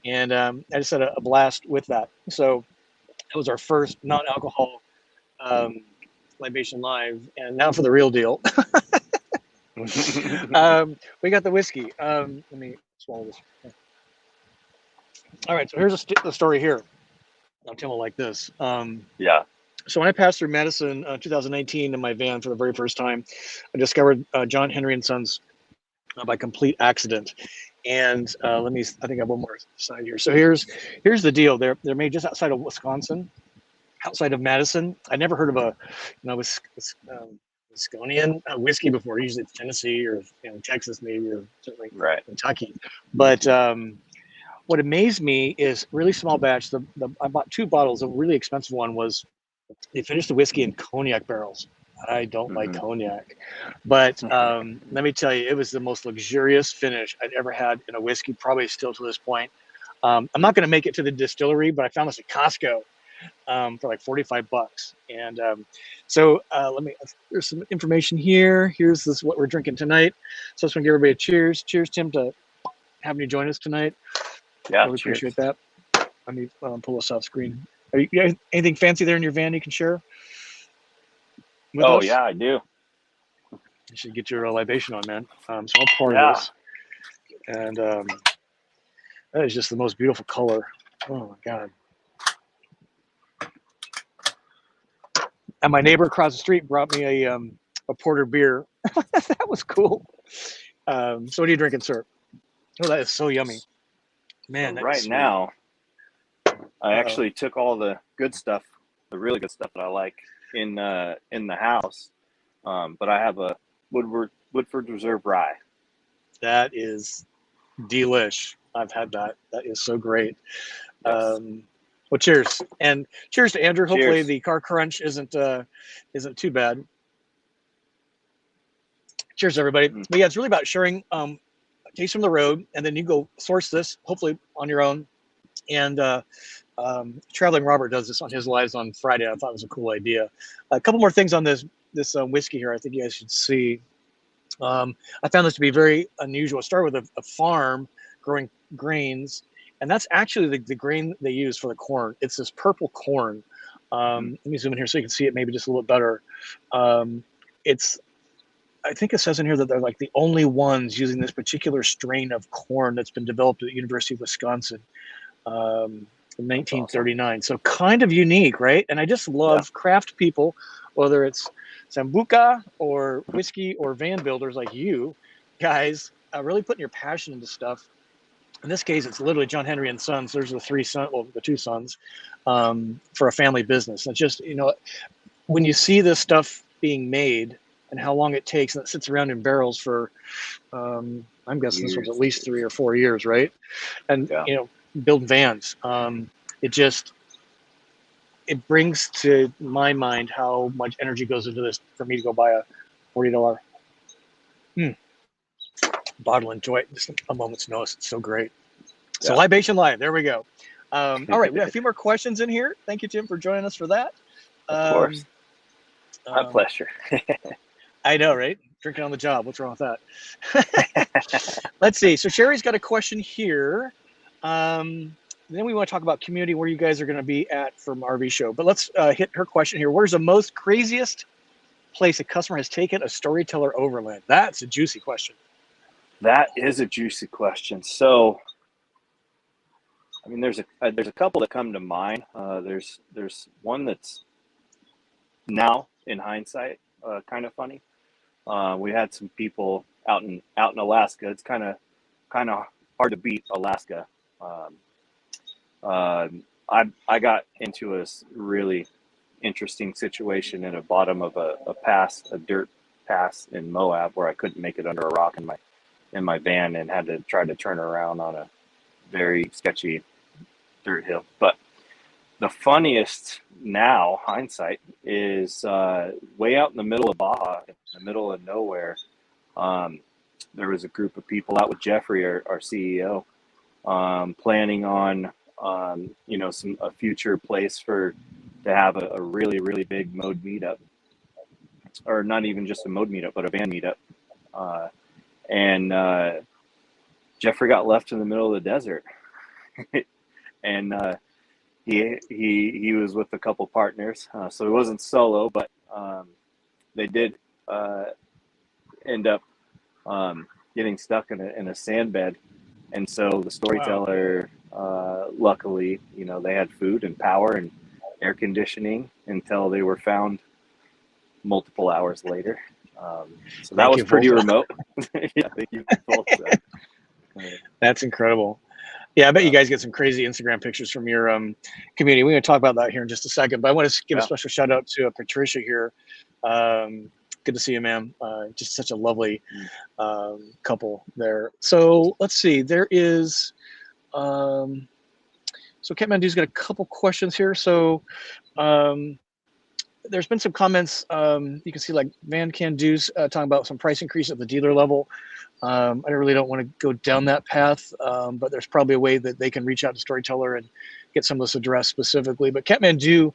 and I just had a blast with that. So it was our first non-alcohol libation live, and now for the real deal. We got the whiskey. Let me swallow this. All right, so here's the story here. Now Tim will like this. So when I passed through Madison 2019 in my van for the very first time, I discovered John Henry and Sons by complete accident. And I think I have one more side here. So here's the deal. They're made just outside of Wisconsin, outside of Madison. I never heard of a Wisconsin whiskey before. Usually it's Tennessee or Texas maybe, or certainly Kentucky. But what amazed me is really small batch. I bought 2 bottles. A really expensive one was they finished the whiskey in cognac barrels. I don't like cognac, but let me tell you, it was the most luxurious finish I'd ever had in a whiskey, probably still to this point. I'm not going to make it to the distillery, but I found this at Costco for like $45. And so there's some information here. Here's what we're drinking tonight. So I just want to give everybody a cheers. Cheers, Tim, to having you join us tonight.
Yeah,
really appreciate that. Let me pull this off screen. You guys, anything fancy there in your van you can share with us?
Yeah, I do.
You should get your libation on, man. So I'll pour this. And that is just the most beautiful color. Oh, my God. And my neighbor across the street brought me a porter beer. That was cool. So what are you drinking, sir? Oh, that is so yummy. Man,
so right now, I actually took all the good stuff, the really good stuff that I like in the house. But I have a Woodford Reserve Rye. That is delish. I've had that. That is so great. Yes. Well, cheers, and cheers to Andrew. Cheers. Hopefully the car crunch isn't too bad. Cheers, everybody. But yeah, it's really about sharing a taste from the road, and then you go source this, hopefully on your own. And Traveling Robert does this on his lives on Friday. I thought it was a cool idea. A couple more things on this whiskey here I think you guys should see. I found this to be very unusual. I started with a farm growing grains, and that's actually the grain they use for the corn. It's this purple corn. Let me zoom in here so you can see it maybe just a little better. I think it says in here that they're like the only ones using this particular strain of corn that's been developed at the University of Wisconsin in 1939. Awesome. So kind of unique, right? And I just love craft people, whether it's Sambuca or whiskey or van builders like you guys, really putting your passion into stuff. In this case, it's literally John Henry and Sons. There's the 2 sons for a family business. And it's just, when you see this stuff being made and how long it takes, and it sits around in barrels for, I'm guessing this was at least 3 or 4 years, right? And, build vans. It brings to my mind how much energy goes into this for me to go buy a $40 bottle and enjoy it just a moment's notice. It's so great. So Libation Live, there we go. All right, we have a few more questions in here. Thank you, Tim, for joining us for that. Of course. My pleasure.
I know, right? Drinking on the job. What's wrong with that? Let's see. So Sherry's got a question here. Then we want to talk about community, where you guys are going to be at from RV show. But let's hit her question here. Where's the most craziest place a customer has taken a Storyteller Overland? That's a juicy question.
That is a juicy question. So, I mean, there's a couple that come to mind. There's one that's now in hindsight, kind of funny. We had some people out in Alaska. It's kind of hard to beat Alaska. I got into a really interesting situation at the bottom of a dirt pass in Moab, where I couldn't make it under a rock in my van and had to try to turn around on a very sketchy dirt hill. But the funniest now, hindsight, is way out in the middle of Baja, in the middle of nowhere. There was a group of people out with Jeffrey, our CEO, planning on a future place to have a really, really big mode meetup, or not even just a mode meetup, but a van meetup. And Jeffrey got left in the middle of the desert, and he was with a couple partners, so he wasn't solo, but they did end up getting stuck in a sand bed. And so the Storyteller, luckily, they had food and power and air conditioning until they were found multiple hours later. So that was pretty remote. Yeah, thank you both.
That's incredible. Yeah, I bet you guys get some crazy Instagram pictures from your community. We're going to talk about that here in just a second, but I want to give a special shout out to Patricia here. Good to see you, ma'am. Just such a lovely couple there. So let's see. There is, so Kathmandu's got a couple questions here. So there's been some comments. You can see like Van Can Do's talking about some price increase at the dealer level. I really don't want to go down that path, but there's probably a way that they can reach out to Storyteller and get some of this addressed specifically. But Kathmandu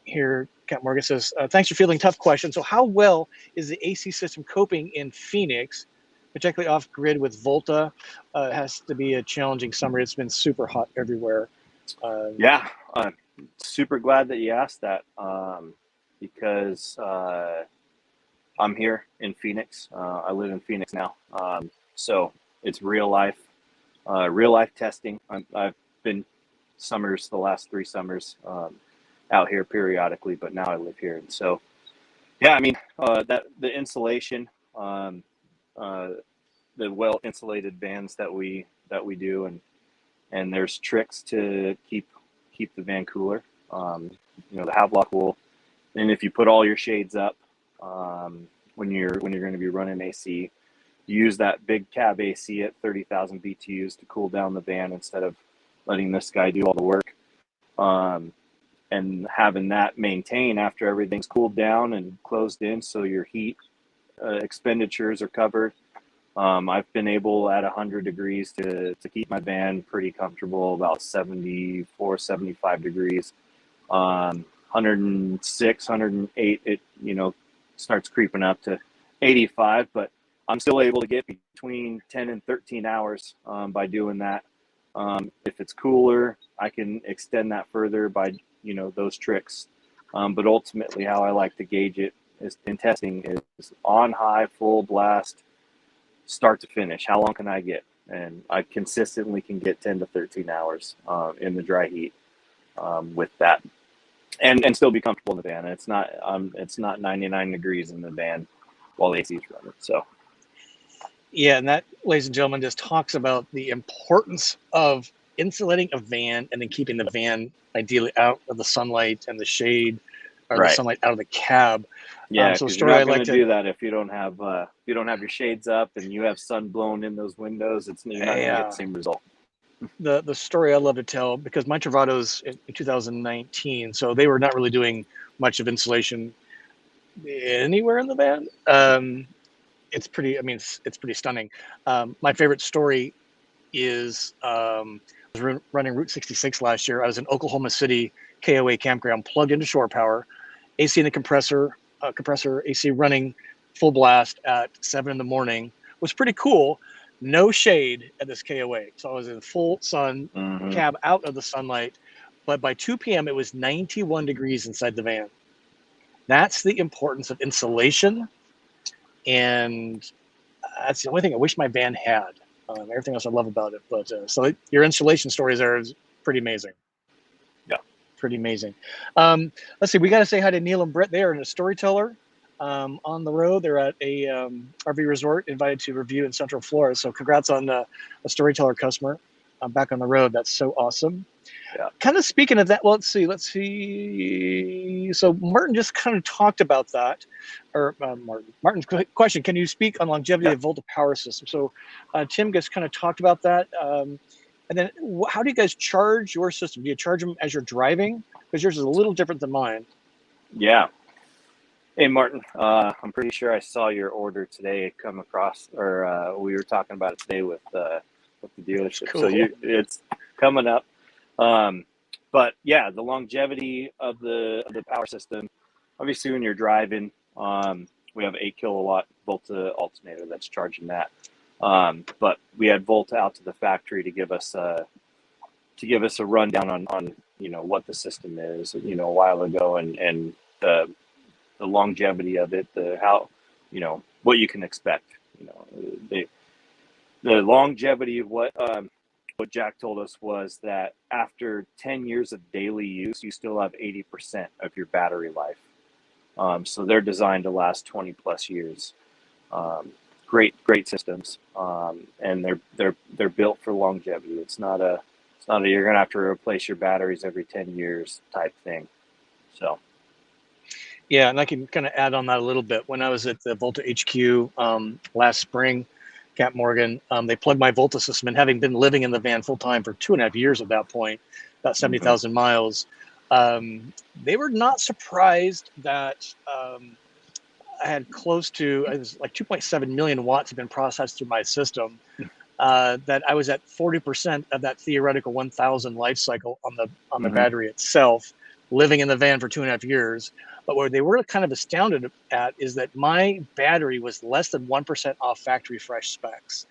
here, Cat Morgan says, thanks for fielding tough questions. So how well is the AC system coping in Phoenix, particularly off grid with Volta? It has to be a challenging summer. It's been super hot everywhere.
Yeah, super glad that you asked that, because I'm here in Phoenix. I live in Phoenix now. So it's real life testing. I've been the last 3 summers, out here periodically, but now I live here. And so, yeah, I mean, the insulation, the well insulated vans that we do, and there's tricks to keep the van cooler. The Havelock will, and if you put all your shades up, when you're going to be running AC, use that big cab AC at 30,000 BTUs to cool down the van instead of letting this guy do all the work. And having that maintain after everything's cooled down and closed in, so your heat expenditures are covered. I've been able at 100 degrees to keep my van pretty comfortable, about 74, 75 degrees. 106, 108, it starts creeping up to 85, but I'm still able to get between 10 and 13 hours by doing that. If it's cooler, I can extend that further by those tricks. But ultimately, how I like to gauge it in testing is on high, full blast, start to finish. How long can I get? And I consistently can get 10 to 13 hours in the dry heat with that, and still be comfortable in the van. It's not 99 degrees in the van while AC is running. So.
Yeah, and that, ladies and gentlemen, just talks about the importance of insulating a van and then keeping the van ideally out of the sunlight and the shade, or the sunlight out of the cab.
Yeah, so you're not going to do that if you don't have your shades up and you have sun blown in those windows. You're not going to get the same result.
The story I love to tell, because my Travado's in 2019, so they were not really doing much of insulation anywhere in the van. It's pretty. I mean, it's pretty stunning. My favorite story is I was running Route 66 last year. I was in Oklahoma City KOA campground, plugged into shore power, AC in the compressor AC running full blast at 7 a.m. Was pretty cool. No shade at this KOA, so I was in full sun, cab out of the sunlight. But by 2 p.m. it was 91 degrees inside the van. That's the importance of insulation. And that's the only thing I wish my van had. Everything else I love about it. But so your installation stories are pretty amazing.
Yeah.
pretty amazing. Let's see. We got to say hi to Neil and Britt. They are in a Storyteller on the road. They're at a RV resort, invited to review in Central Florida. So congrats on a Storyteller customer back on the road. That's so awesome.
Yeah.
Kind of speaking of that, well, let's see. So Martin just kind of talked about that, or Martin's question: can you speak on longevity of Volta power system? So Tim just kind of talked about that. And then how do you guys charge your system? Do you charge them as you're driving? Because yours is a little different than mine.
Yeah. Hey, Martin, I'm pretty sure I saw your order today come across, or we were talking about it today with the dealership.
Cool.
So it's coming up. But yeah, the longevity of the power system, obviously when you're driving, we have 8 kilowatt Volta alternator that's charging that. But we had Volta out to the factory to give us a rundown on what the system is, a while ago, and the longevity of it, how what you can expect. The longevity of what Jack told us was that after 10 years of daily use, you still have 80% of your battery life. So they're designed to last 20 plus years. Great systems, and they're built for longevity. It's not you're gonna have to replace your batteries every 10 years type thing. So
yeah, and I can kind of add on that a little bit. When I was at the Volta HQ last spring, Cap Morgan, they plugged my Volta system, and having been living in the van full time for 2.5 years at that point, about 70,000 miles, they were not surprised that I had close to, it was like 2.7 million watts had been processed through my system. That I was at 40% of that theoretical 1,000 life cycle on the battery itself, living in the van for 2.5 years. But what they were kind of astounded at is that my battery was less than 1% off factory fresh specs.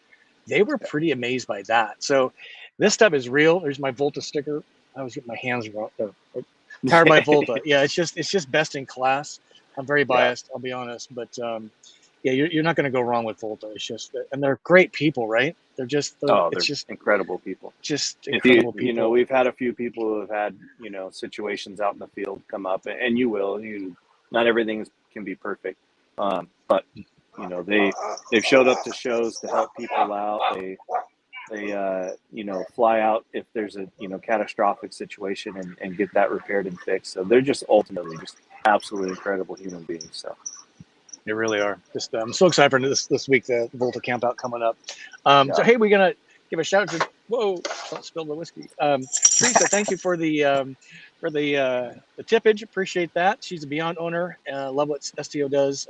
They were pretty amazed by that. So this stuff is real. There's my Volta sticker. I was getting my hands wrong. Powered by Volta. Yeah, it's just best in class. I'm very biased, I'll be honest, but yeah, you're not going to go wrong with Volta. It's just, and they're great people, right? They're just
incredible people.
Just incredible people.
We've had a few people who have had situations out in the field come up, and you will. Not everything can be perfect, but they've showed up to shows to help people out. They fly out if there's a catastrophic situation and get that repaired and fixed. So they're just ultimately just absolutely incredible human beings. So
they really are. Just I'm so excited for this week, the Volta camp out coming up. So hey, we're gonna give a shout out to don't spill the whiskey. Teresa, thank you for the tippage. Appreciate that. She's a Beyond owner. Love what STO does.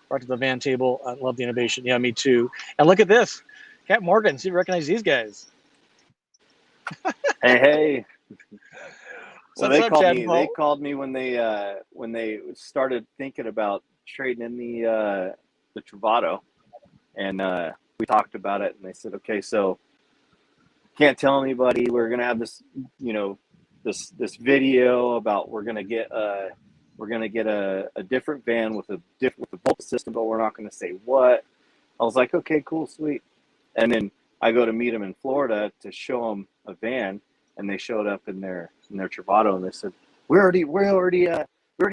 Brought to the van table. I love the innovation. Yeah, me too. And look at this. Cap Morgan, see, recognize these guys.
Hey. So
they
called me when they started thinking about trading in the Travato, and we talked about it, and they said, okay, so can't tell anybody. We're gonna have this this video about we're gonna get a different van with a Volta system, but we're not gonna say what. I was like, okay, cool, sweet. And then I go to meet them in Florida to show them a van, and they showed up in their Travato, and they said, we already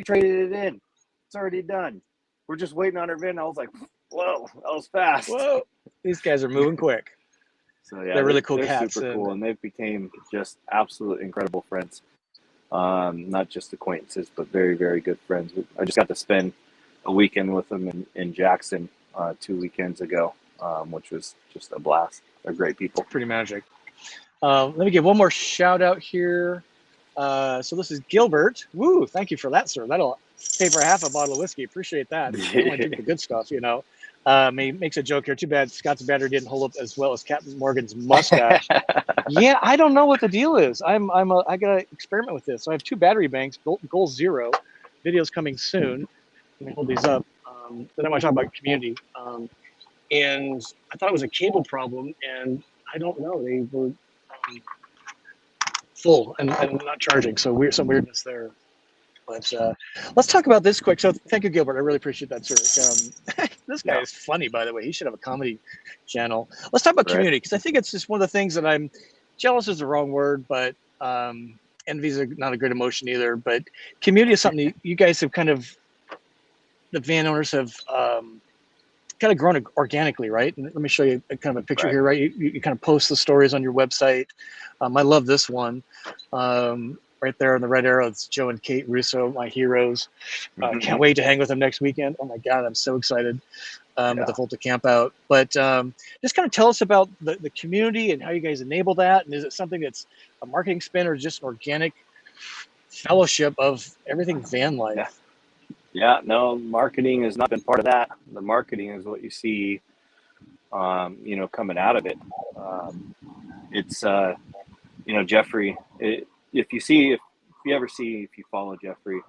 traded it in. It's already done. We're just waiting on our van. I was like, whoa, that was fast.
Whoa, these guys are moving quick.
So yeah,
they're really cool
they're
cats.
Super cool, and they've became just absolute incredible friends. Not just acquaintances, but very, very good friends. I just got to spend a weekend with them in Jackson 2 weekends ago, which was just a blast. They're great people.
Pretty magic. Let me give one more shout out here. So this is Gilbert. Woo, thank you for that, sir. That'll pay for half a bottle of whiskey. Appreciate that. I want to drink the good stuff, He makes a joke here. Too bad Scott's battery didn't hold up as well as Captain Morgan's mustache. Yeah, I don't know what the deal is. I gotta experiment with this. So I have 2 battery banks, goal 0. Video's coming soon. Let me hold these up. Then I want to talk about community. And I thought it was a cable problem, and I don't know. They were full and not charging. So some weirdness there. But let's talk about this quick. So thank you, Gilbert. I really appreciate that, sir. This guy is funny, by the way. He should have a comedy channel. Let's talk about community, because I think it's just one of the things that I'm jealous is the wrong word, but envy is not a great emotion either, but community is something you guys have kind of, the van owners have kind of grown organically, right? And let me show you a kind of a picture here, right? You kind of post the stories on your website. I love this one. Right there on the red arrow, it's Joe and Kate Russo, my heroes. Can't wait to hang with them next weekend. Oh my God, I'm so excited with the Volta camp out. But just kind of tell us about the community and how you guys enable that. And is it something that's a marketing spin or just an organic fellowship of everything van life?
Yeah, no, marketing has not been part of that. The marketing is what you see, coming out of it. It's, Jeffrey, if you follow Jeffrey,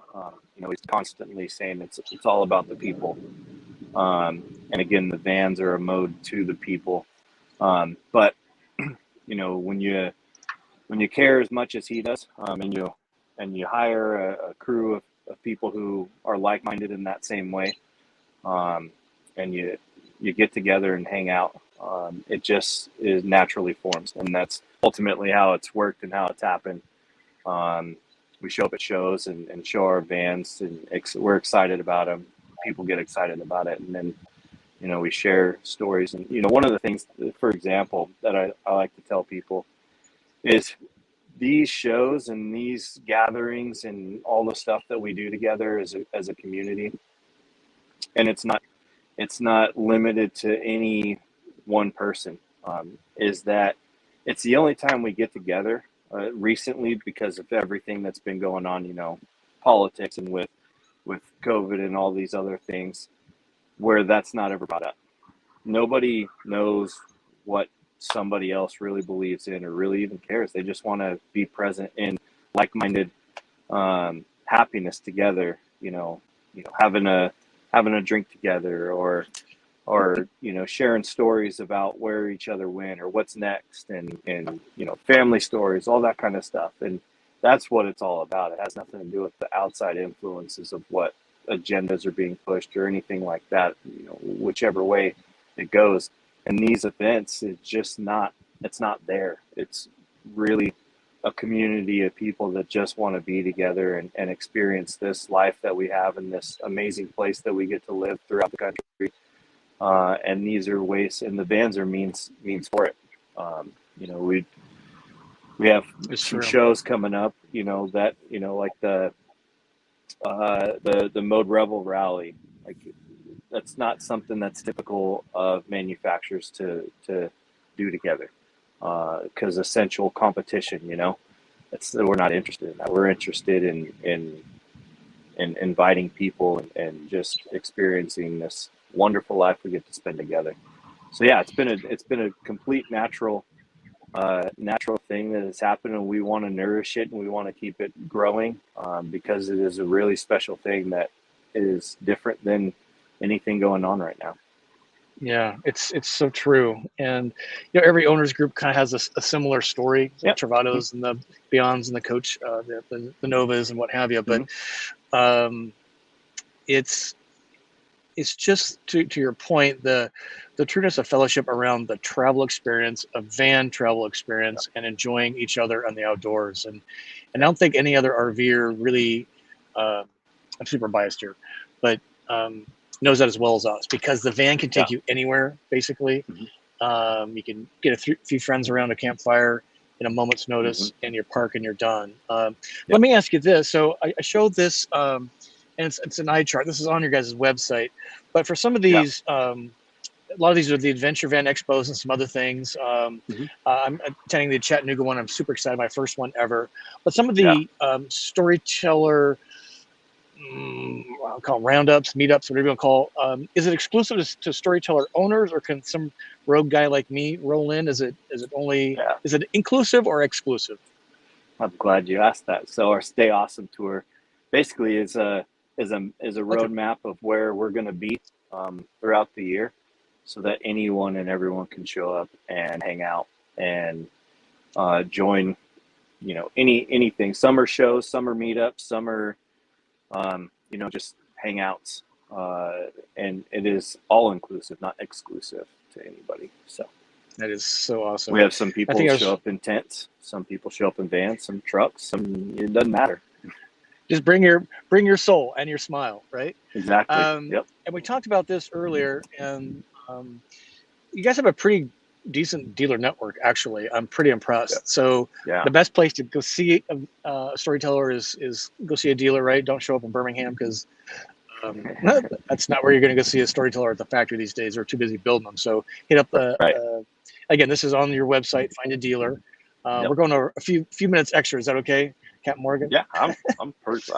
he's constantly saying it's all about the people. And again, the vans are a mode to the people. But, when you care as much as he does, and you hire a crew of people who are like-minded in that same way, and you get together and hang out, it just is naturally forms, and that's ultimately how it's worked and how it's happened. We show up at shows and show our vans, and we're excited about them. People get excited about it, and then we share stories. And one of the things, for example, that I like to tell people is these shows and these gatherings and all the stuff that we do together as a community, and it's not limited to any one person, is that it's the only time we get together recently, because of everything that's been going on, politics and with COVID and all these other things, where that's not ever brought up. Nobody knows what somebody else really believes in or really even cares. They just want to be present in like-minded happiness together, having a drink together, or sharing stories about where each other went or what's next, and family stories, all that kind of stuff. And that's what it's all about. It has nothing to do with the outside influences of what agendas are being pushed or anything like that, whichever way it goes. And these events, it's not there. It's really a community of people that just want to be together and experience this life that we have in this amazing place that we get to live throughout the country. And these are ways, and the vans are means for it. We have some shows coming up, that, like the Mode Rebel rally. Like, that's not something that's typical of manufacturers to do together, because essential competition, we're not interested in that. We're interested in inviting people and just experiencing this wonderful life we get to spend together. So yeah, it's been a complete natural thing that has happened, and we want to nourish it and we want to keep it growing, because it is a really special thing that is different than anything going on right now.
Yeah, it's so true. And every owners group kind of has a similar story. Yep. Travados and the Beyonds and the Coach, the Novas and what have you. But it's just to your point, the trueness of fellowship around the travel experience, a van travel experience, and enjoying each other on the outdoors. And I don't think any other RVer really, I'm super biased here, but knows that as well as us, because the van can take you anywhere, basically. You can get a few friends around a campfire in a moment's notice, and you're parked and you're done. Let me ask you this. So I showed this, and it's an eye chart. This is on your guys' website. But for some of these, a lot of these are the Adventure Van Expos and some other things. I'm attending the Chattanooga one. I'm super excited. My first one ever. But some of the storyteller, I'll call them roundups, meetups, whatever you want to call. Is it exclusive to storyteller owners, or can some rogue guy like me roll in? Is it only? Is it inclusive or exclusive?
I'm glad you asked that. So our Stay Awesome tour basically is a roadmap of where we're going to be throughout the year, so that anyone and everyone can show up and hang out and join. Anything. Summer shows, summer meetups, summer. Just hangouts, and it is all inclusive, not exclusive to anybody. So,
That is so awesome.
We have some
I
people
think I
show
was
up in tents, some people show up in vans, some trucks, it doesn't matter.
just bring your soul and your smile, right?
Exactly. Yep.
And we talked about this earlier, and you guys have a pretty decent dealer network, actually. I'm pretty
Yeah.
impressed. So
Yeah.
the best place to go see a storyteller is go see a dealer, right? Don't show up in Birmingham, because that's not where you're going to go see a storyteller at the factory these days. They're too busy building them. So hit up the
Right.
again, this is on your website. Find a dealer.
Yep.
We're going over a few minutes extra. Is that okay, Captain Morgan?
Yeah, I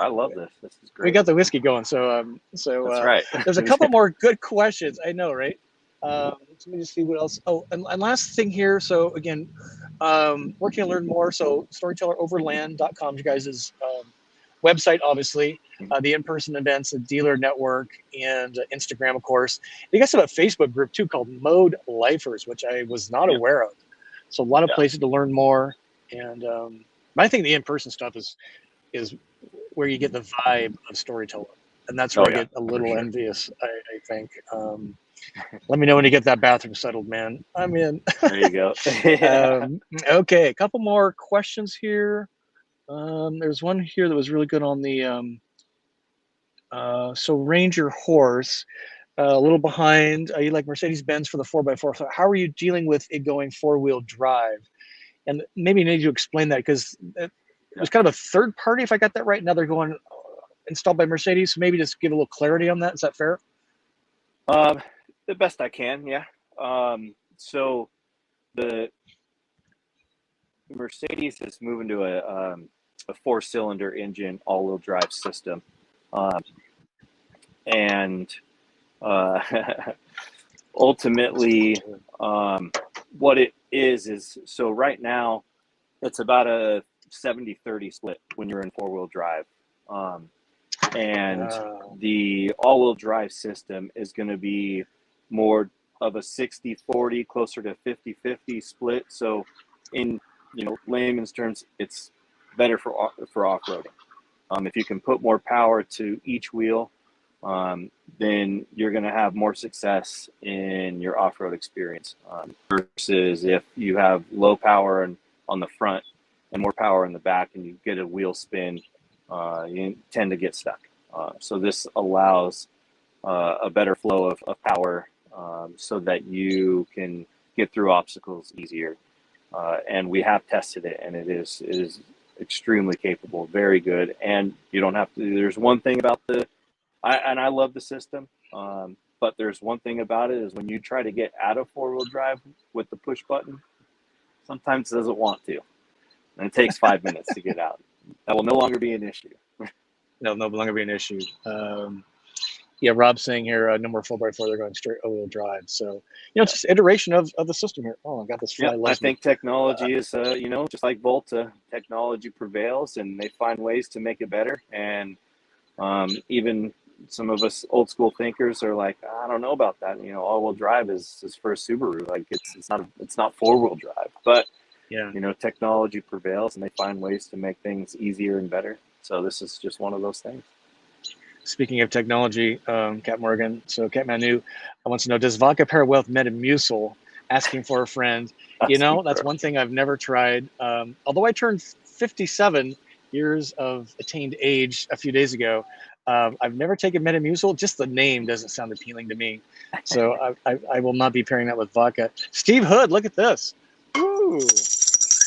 love this. This is great.
We got the whiskey going. So
That's right.
there's a couple more good questions. I know, right? Let me just see what else. Oh, and last thing here. So again, where can you learn more? So storytelleroverland.com, you guys' website, obviously, the in-person events, the dealer network, and Instagram, of course. You guys have a Facebook group too called Mode Lifers, which I was not
Yep.
aware of. So a lot of
Yeah.
places to learn more. And I think the in-person stuff is where you get the vibe of storytelling, and that's where I get a little envious. I think. Let me know when you get that bathroom settled, man. I'm in.
There you go.
Okay, a couple more questions here. There's one here that was really good on the so Ranger horse. A little behind. You like Mercedes-Benz for the 4x4. So how are you dealing with it going four-wheel drive? And maybe you need to explain that, because it was kind of a third party, if I got that right. Now they're going installed by Mercedes. So maybe just give a little clarity on that. Is that fair?
The best I can, yeah. So the Mercedes is moving to a 4-cylinder engine, all-wheel drive system, and ultimately, what it is so right now it's about a 70-30 split when you're in 4-wheel drive, and the all-wheel drive system is going to be more of a 60-40, closer to 50-50 split. So in layman's terms, it's better for off-roading. If you can put more power to each wheel, then you're going to have more success in your off-road experience, versus if you have low power on the front and more power in the back and you get a wheel spin, you tend to get stuck. So this allows a better flow of power, so that you can get through obstacles easier. And we have tested it, and it is extremely capable, very good. And you don't have to. There's one thing about I love the system, but there's one thing about it is when you try to get out of 4-wheel drive with the push button, sometimes it doesn't want to, and it takes 5 minutes to get out. That will no longer be an issue.
No longer be an issue. Yeah, Rob's saying here, no more 4x4, they're going straight all-wheel drive. So, it's just iteration of the system here. Oh, I got this fly.
Yeah, I think technology is, just like Volta, technology prevails, and they find ways to make it better. And even some of us old school thinkers are like, I don't know about that. All-wheel drive is for a Subaru. Like it's not 4-wheel drive. But
yeah,
technology prevails, and they find ways to make things easier and better. So this is just one of those things.
Speaking of technology, Cat Morgan, so Cat Manu wants to know, does vodka pair well with Metamucil? Asking for a friend. That's one thing I've never tried. Although I turned 57 years of attained age a few days ago, I've never taken Metamucil. Just the name doesn't sound appealing to me. So I will not be pairing that with vodka. Steve Hood, look at this. Ooh.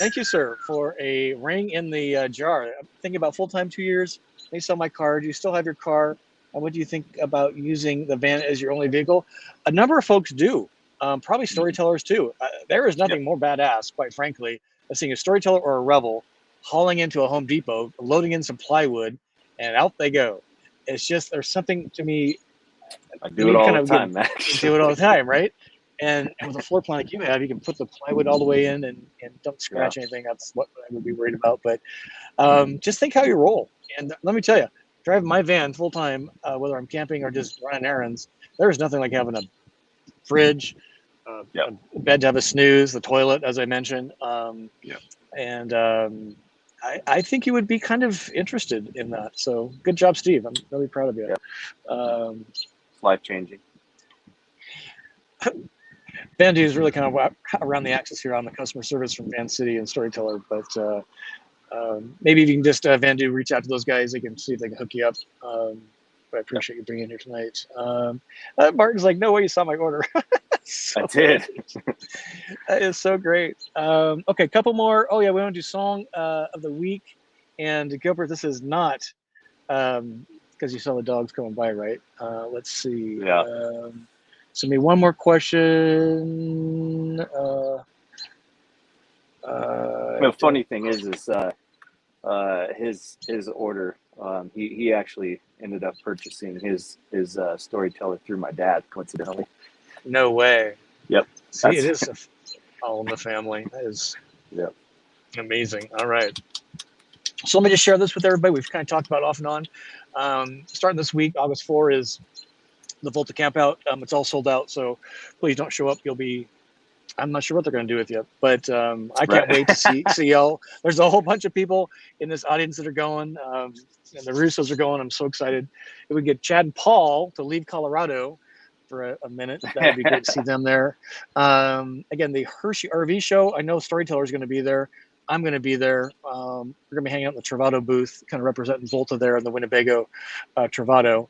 Thank you, sir, for a ring in the jar. I'm thinking about full-time 2 years. They sell my car. Do you still have your car? And what do you think about using the van as your only vehicle? A number of folks do, probably storytellers too. There is nothing more badass, quite frankly, than seeing a storyteller or a rebel hauling into a Home Depot, loading in some plywood, and out they go. It's just, there's something to me.
I do it all the time, actually.
Do it all the time, right? And with a floor plan like you have, you can put the plywood all the way in and don't scratch anything. That's what I would be worried about. But just think how you roll. And let me tell you, driving my van full time, whether I'm camping or just running errands, there's nothing like having a fridge, a bed to have a snooze, the toilet, as I mentioned. And I think you would be kind of interested in that. So good job, Steve. I'm really proud of you.
It's life-changing.
Van Do is really kind of around the axis here on the customer service from Van City and Storyteller. But maybe if you can just Van Do reach out to those guys, they can see if they can hook you up. But I appreciate you bringing in here tonight. Martin's like, no way you saw my order.
I did.
That is so great. Okay, a couple more. Oh yeah, we want to do song of the week. And Gilbert, this is not because you saw the dogs going by, right? Let's see.
Yeah.
Send me one more question.
The funny thing is his order. He actually ended up purchasing his Storyteller through my dad, coincidentally.
No way.
Yep.
See, it is all in the family. That is amazing. All right. So let me just share this with everybody. We've kind of talked about off and on. Starting this week, August 4 is the Volta Camp Out. It's all sold out, so please don't show up. I'm not sure what they're going to do with you, but I can't wait to see y'all. There's a whole bunch of people in this audience that are going, and the Russos are going. I'm so excited. If we get Chad and Paul to leave Colorado for a minute, that would be great to see them there. Again, the Hershey RV show. I know Storyteller is going to be there. I'm going to be there. We're going to be hanging out in the Travado booth, kind of representing Volta there in the Winnebago Travado.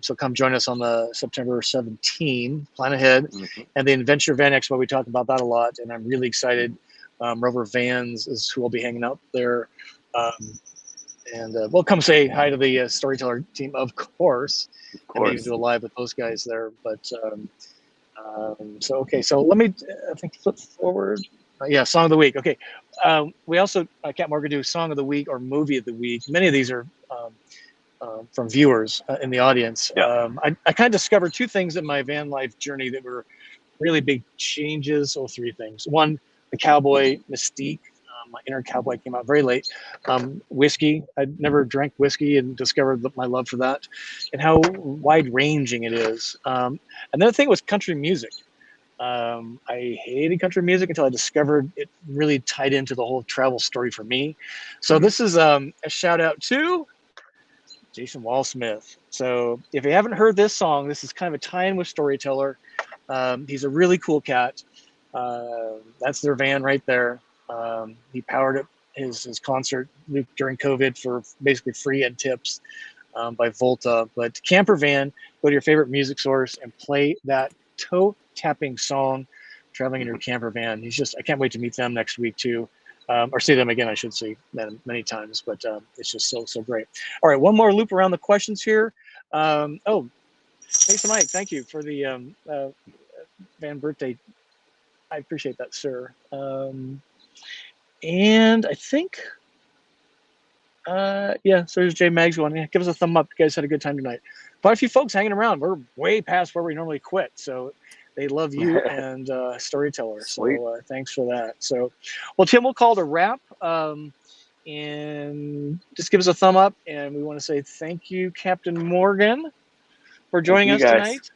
So come join us on the September 17. Plan ahead. Mm-hmm. And the Adventure Van Expo, we talk about that a lot, and I'm really excited. Rover Vans is who will be hanging out there. And we'll come say hi to the Storyteller team, of course. And maybe do a live with those guys there. But so, okay. So let me, I think, flip forward. Song of the week. Okay. We also, Cat Morgan, do Song of the Week or Movie of the Week. Many of these are from viewers in the audience.
Yeah.
I kind of discovered two things in my van life journey that were really big changes. Or three things. One, the cowboy mystique. My inner cowboy came out very late. Whiskey. I'd never drank whiskey and discovered my love for that and how wide-ranging it is. Another thing was country music. I hated country music until I discovered it really tied into the whole travel story for me. So this is a shout out to Jason Wall-Smith. So if you haven't heard this song, this is kind of a tie-in with Storyteller. He's a really cool cat. That's their van right there. He powered up his concert during COVID for basically free and tips by Volta. But camper van, go to your favorite music source and play that toe tapping song, traveling in your camper van. I can't wait to meet them next week too. Or see them again, I should say, many times, but it's just so great. All right, one more loop around the questions here. Thanks to Mike. Thank you for the van birthday. I appreciate that, sir. And I think, so there's Jay Mags going, give us a thumb up. You guys had a good time tonight. Quite a few folks hanging around. We're way past where we normally quit, so they love you and Storyteller. So thanks for that. So, well, Tim, we'll call it a wrap. And just give us a thumb up. And we want to say thank you, Captain Morgan, for joining us tonight.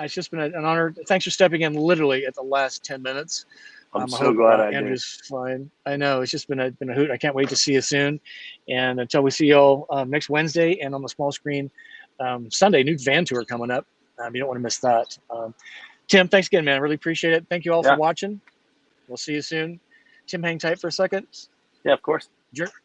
It's just been an honor. Thanks for stepping in literally at the last 10 minutes.
I'm so glad I did.
Andrew's fine. I know. It's just been a hoot. I can't wait to see you soon. And until we see you all next Wednesday and on the small screen Sunday, new van tour coming up. You don't want to miss that. Tim, thanks again, man. I really appreciate it. Thank you all for watching. We'll see you soon. Tim, hang tight for a second.
Yeah, of course.